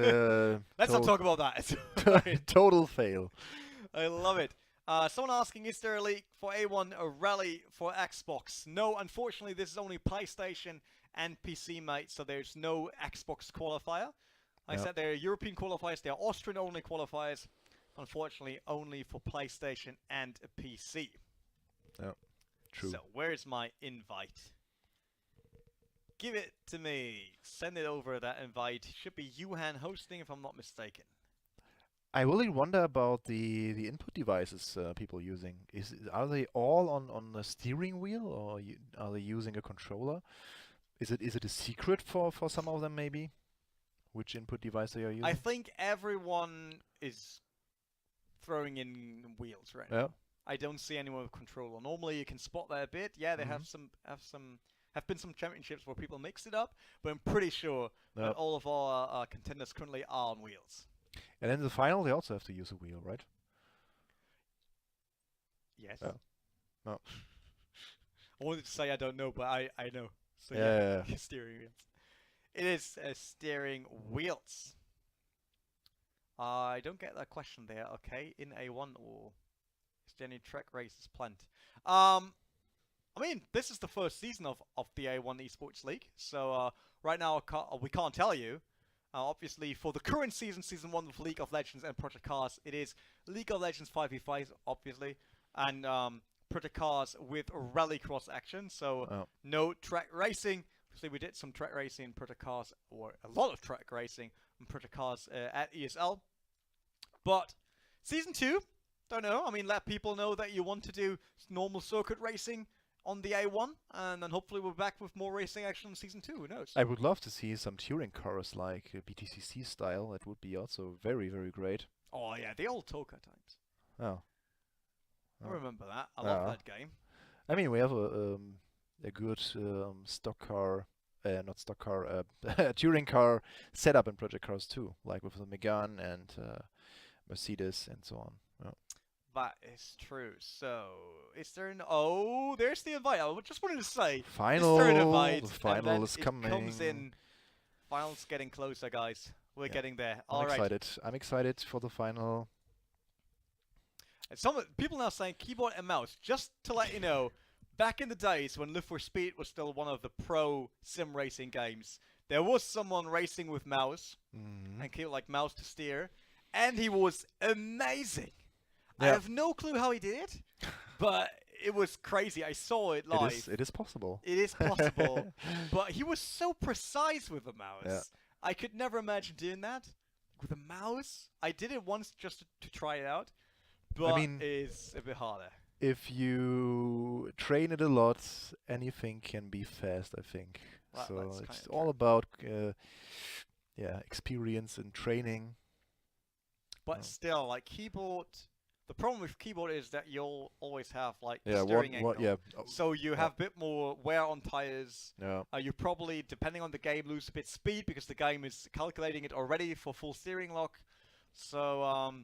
Let's not talk about that. total fail. I love it. Someone asking, is there a league for A1 a rally for Xbox? No, unfortunately, this is only PlayStation and PC, mate, so there's no Xbox qualifier. Like I said, there are European qualifiers, there are Austrian-only qualifiers. Unfortunately, only for PlayStation and a PC. Yeah, true. So, where's my invite? Give it to me. Send it over, that invite. Should be Yuhan hosting, if I'm not mistaken. I really wonder about the input devices people using. Are they all on the steering wheel, or are they using a controller? Is it a secret for some of them maybe? Which input device they are using? I think everyone is throwing in wheels right now. Yeah. I don't see anyone with controller. Normally you can spot that a bit. Yeah, they have been some championships where people mix it up, but I'm pretty sure that all of our contenders currently are on wheels. And in the final, they also have to use a wheel, right? Yes. Yeah. No. I wanted to say I don't know, but I know. So Yeah. steering wheels. It is steering wheels. I don't get that question there. Okay, in A1 or is there any track races planned? I mean, this is the first season of the A1 Esports League, so right now we can't tell you. Obviously, for the current season, Season 1 of League of Legends and Project Cars, it is League of Legends 5v5, obviously, and Project Cars with Rallycross action, so no track racing. Obviously, we did some track racing in Project Cars, or a lot of track racing in Project Cars at ESL. But Season 2, don't know. I mean, let people know that you want to do normal circuit racing on the A1, and then hopefully we're back with more racing action in Season 2, who knows? I would love to see some touring cars like BTCC style. That would be also very, very great. Oh yeah, the old Toka times. Oh. I remember that. I love that game. I mean, we have a good stock car, not stock car, touring car setup in Project Cars 2, like with the Megane and Mercedes and so on. Yeah. That is true. So, is there an... Oh, there's the invite. I just wanted to say, Final, is there an invite? the final is coming. Comes in. Final's getting closer, guys. We're getting there. I'm excited. I'm excited for the final. And some people now saying keyboard and mouse. Just to let you know, back in the days when Live for Speed was still one of the pro sim racing games, there was someone racing with mouse and keyboard, like mouse to steer, and he was amazing. I have no clue how he did it, but it was crazy. I saw it live. It is possible. It is possible. But he was so precise with the mouse. Yeah. I could never imagine doing that with a mouse. I did it once just to try it out, but I mean, it's a bit harder. If you train it a lot, anything can be fast, I think. Well, so it's all about experience and training. But still, like keyboard... The problem with keyboard is that you'll always have like the steering angle. So you have a bit more wear on tires. Yeah. You probably, depending on the game, lose a bit speed because the game is calculating it already for full steering lock. So,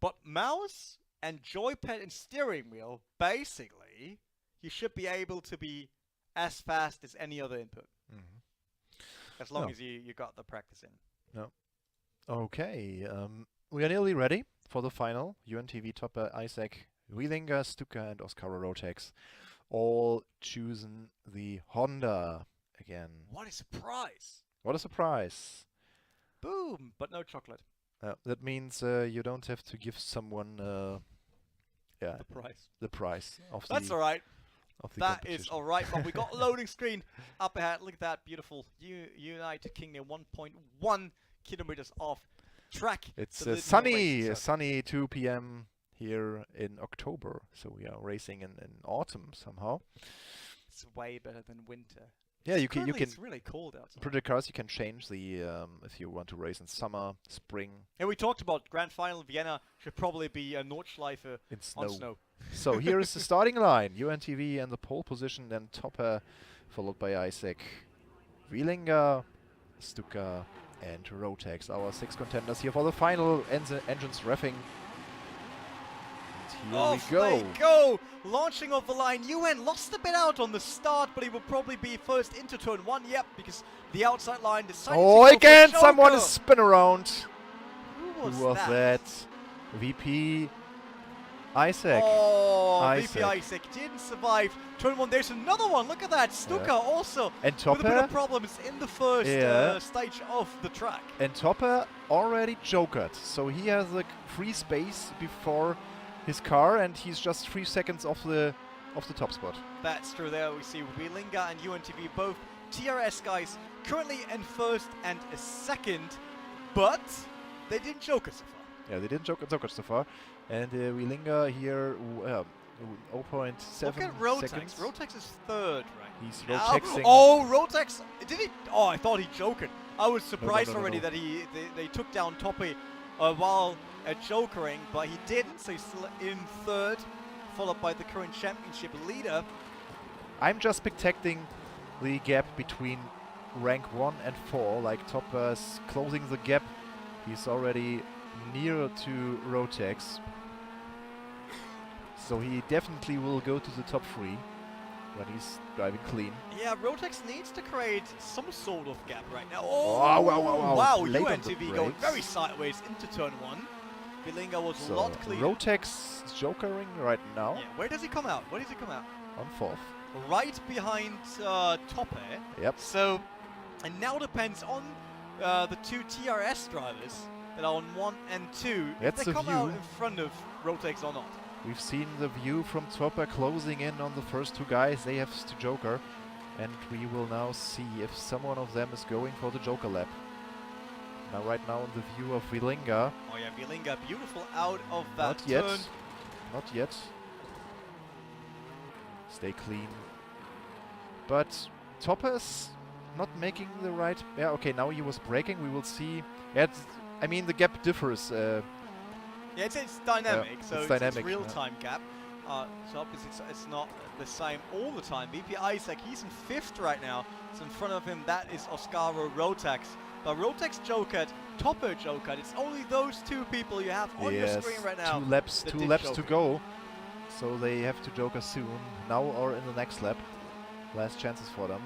but mouse and joypad and steering wheel, basically, you should be able to be as fast as any other input. As long as you got the practice in. No. Okay. We are nearly ready for the final. UNTV topper Isaac Wielinga, Stuka, and Oscar Rotex all choosing the Honda again. What a surprise! What a surprise! Boom! But no chocolate. That means you don't have to give someone the prize. The prize of That's all right. That is all right. But we got a loading screen up ahead. Look at that beautiful United Kingdom 1.1 kilometers off track. It's sunny 2 p.m. here in October, so we are racing in autumn somehow. It's way better than winter. Yeah, you can. It's really cold outside. Project Cars, you can change the if you want to race in summer, spring. And we talked about Grand Final Vienna should probably be a Nordschleife on snow. So here is the starting line: UNTV and the pole position, then Topper, followed by Isaac, Wielinga, Stuka, and Rotex, our 6 contenders here for the final. Engines revving. And Here Off we go. they go! Launching off the line. UN lost a bit out on the start, but he will probably be first into turn 1. Yep, because the outside line decided Oh, to go again, for someone Joker. is spin around. Who Who was that? VP Isaac. Oh, Isaac. VP Isaac didn't survive. Turn 1, there's another one. Look at that. Stuka also And with a bit Topper. of problems in the first Yeah. stage of the track. And Topper already jokered, so he has like free space before his car, and he's just 3 seconds off the top spot. That's true. There we see Wielinga and UNTV, both TRS guys, currently in first and second, but they didn't joke us so far. Yeah, they didn't joke so far. And Wielinga here, 0.7 Look at Rotex. seconds. Rotex is third right He's now. Rotexing. Oh, Rotex! Did he? Oh, I thought he joked. I was surprised no, already no. that they took down Toppy while jokering, but he didn't. So he's still in third, followed by the current championship leader. I'm just protecting the gap between rank 1 and 4, like Topper's closing the gap. He's already nearer to Rotex. So he definitely will go to the top 3 when he's driving clean. Yeah, Rotex needs to create some sort of gap right now. Oh, Oh, wow. wow, Late on the UNTV going brakes. very sideways into turn 1. Wielinga was a So lot cleaner. Rotex is jokering right now Yeah, where does he come out? Where does he come out? on 4th. Right behind Toppe. Yep. So, and now depends on the 2 TRS drivers that are on 1 and 2. That's if they the come out view. in front of Rotex or not. We've seen the view from Topper closing in on the first 2 guys. They have to joker. And we will now see if someone of them is going for the joker lap. Now right now in the view of Wielinga. Oh yeah, Wielinga beautiful out of that Not yet. turn. Not yet. Stay clean. But Topper's not making the right... Yeah, okay, now he was braking. We will see... Yeah, I mean, the gap differs. Yeah, it's dynamic, Yeah, so it's it's dynamic, real-time gap. So obviously it's not the same all the time. VP Isaac, he's in 5th right now. So in front of him, that is Oscaro Rotex. But Rotex jokered, Topper jokered. It's only those 2 people you have on your screen right now. 2 laps, that 2 did laps to joker. go. So they have to joker soon. Now or in the next lap. Last chances for them.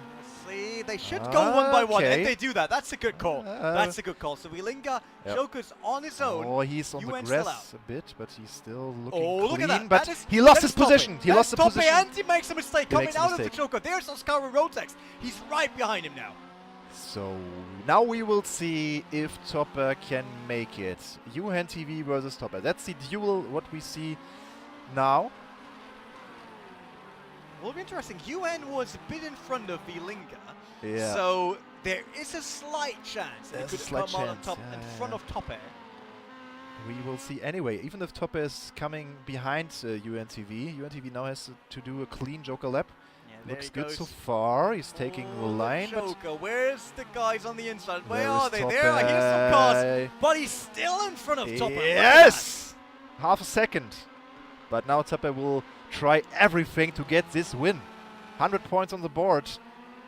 See, they should go 1 by 1, and Okay. they do that. That's a good call. That's a good call. So Wielinga Yep. jokers on his own. Oh, he's on the UN still grass a bit, but he's still looking Oh, clean. look at that. But That is- he lost that his is Toppe. position. He That's lost the Toppe, position. and he makes a mistake He coming makes a out of the mistake. joker. There's Oscaro Rotex. He's right behind him now. So now we will see if Topper can make it. Yuhan TV versus Topper. That's the duel what we see now. Will be interesting. UN was a bit in front of Wielinga, Yeah. so there is a slight chance that There's he a could slight come out on chance, top yeah, in yeah, front yeah. of Toppe. We will see anyway. Even if Topper is coming behind UNTV, UNTV now has to do a clean joker lap. Yeah, there Looks he good goes. so far. He's taking the Oh, line, but Joker. Where's the guys on the inside? Where there are is they? There, I hear some cars, but he's still in front of Topper. Look at Yes! Half a second. But now Topper will try everything to get this win. 100 points on the board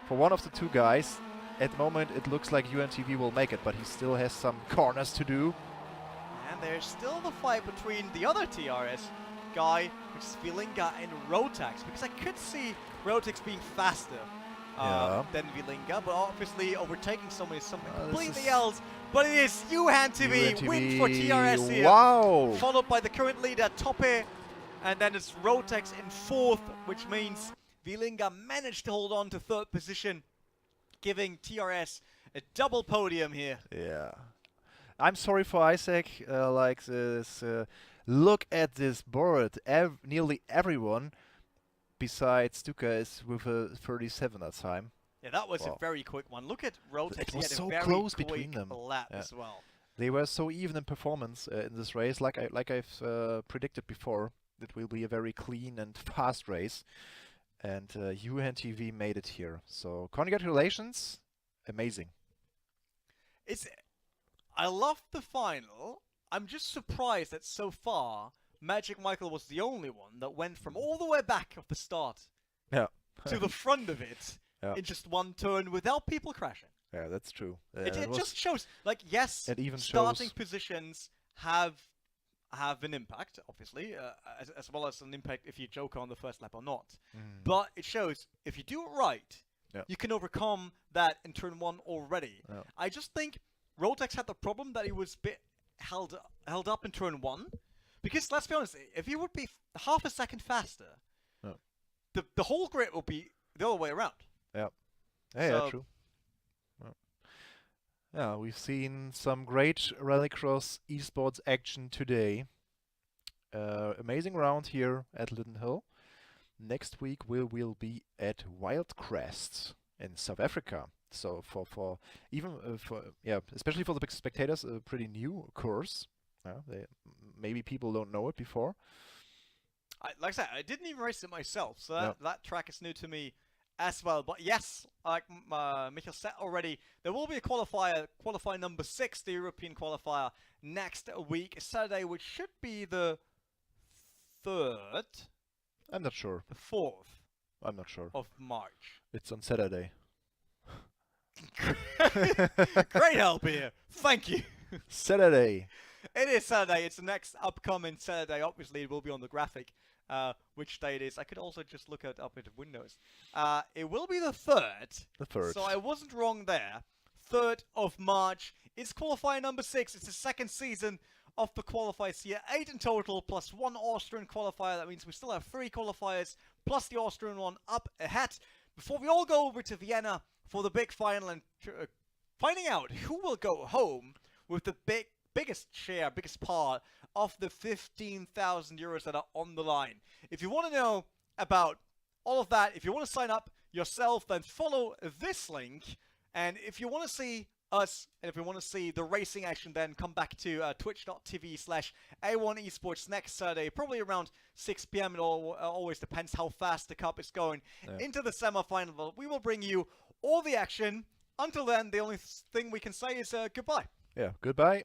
for one of the 2 guys. At the moment, it looks like UNTV will make it, but he still has some corners to do. that. And there's still the fight between the other TRS guy, which is Wielinga and Rotex, because I could see Rotex being faster Yeah. than Wielinga, but obviously overtaking someone is something This completely is- else. But it is UHAN TV win for TRS here, Wow! followed by the current leader Toppe, and then it's Rotex in 4th, which means Wielinga managed to hold on to 3rd position, giving TRS a double podium here. Yeah. I'm sorry for Isaac. Like this, look at this board. Nearly everyone besides Stuka is with a 37 that time. Yeah, that was Wow. a very quick one. Look at Rotex. It He was had so a very close quick between them. lap Yeah. as well. They were so even in performance in this race, like I've predicted before. It will be a very clean and fast race, and UHAN TV made it here. So congratulations, amazing. I love the final. I'm just surprised that so far Magic Michael was the only one that went from all the way back of the start Yeah. to the front of it Yeah. in just one turn without people crashing. Yeah, that's true. It was- just shows, like, yes, It even starting shows- positions have have an impact, obviously, as well as an impact if you joker on the first lap or not. Mm. But it shows if you do it right, Yeah. you can overcome that in turn 1 already. Yeah. I just think Rotex had the problem that he was a bit held up in turn 1. Because, let's be honest, if he would be half a second faster, Yeah. the whole grid will be the other way around. Yeah, yeah, So- true. Yeah, we've seen some great Rallycross esports action today. Amazing round here at Lydden Hill. Next week we will be at Wildcrest in South Africa. So for especially for the big spectators, a pretty new course. Maybe people don't know it before. Like I said, I didn't even race it myself, so No. that track is new to me as well. But yes, like Michael said already, there will be a qualifier number 6, the European qualifier, next week, Saturday, which should be the 3rd, I'm not sure. the 4th I'm not sure. of March. It's on Saturday. Great help here. Thank you. Saturday. It is Saturday. It's the next upcoming Saturday. Obviously, it will be on the graphic, which day it is. I could also just look it up into Windows. It will be the 3rd. The 3rd. So I wasn't wrong there. 3rd of March. It's qualifier number 6. It's the second season of the qualifiers here. 8 in total, plus 1 Austrian qualifier. That means we still have 3 qualifiers, plus the Austrian one up ahead. Before we all go over to Vienna for the big final and finding out who will go home with the biggest part of the 15,000 euros that are on the line. If you want to know about all of that, if you want to sign up yourself, then follow this link. And if you want to see us, and if you want to see the racing action, then come back to twitch.tv/A1 eSports next Saturday, probably around 6 p.m. It always depends how fast the cup is going into the semi-final. We will bring you all the action. Until then, the only thing we can say is goodbye. Yeah, goodbye.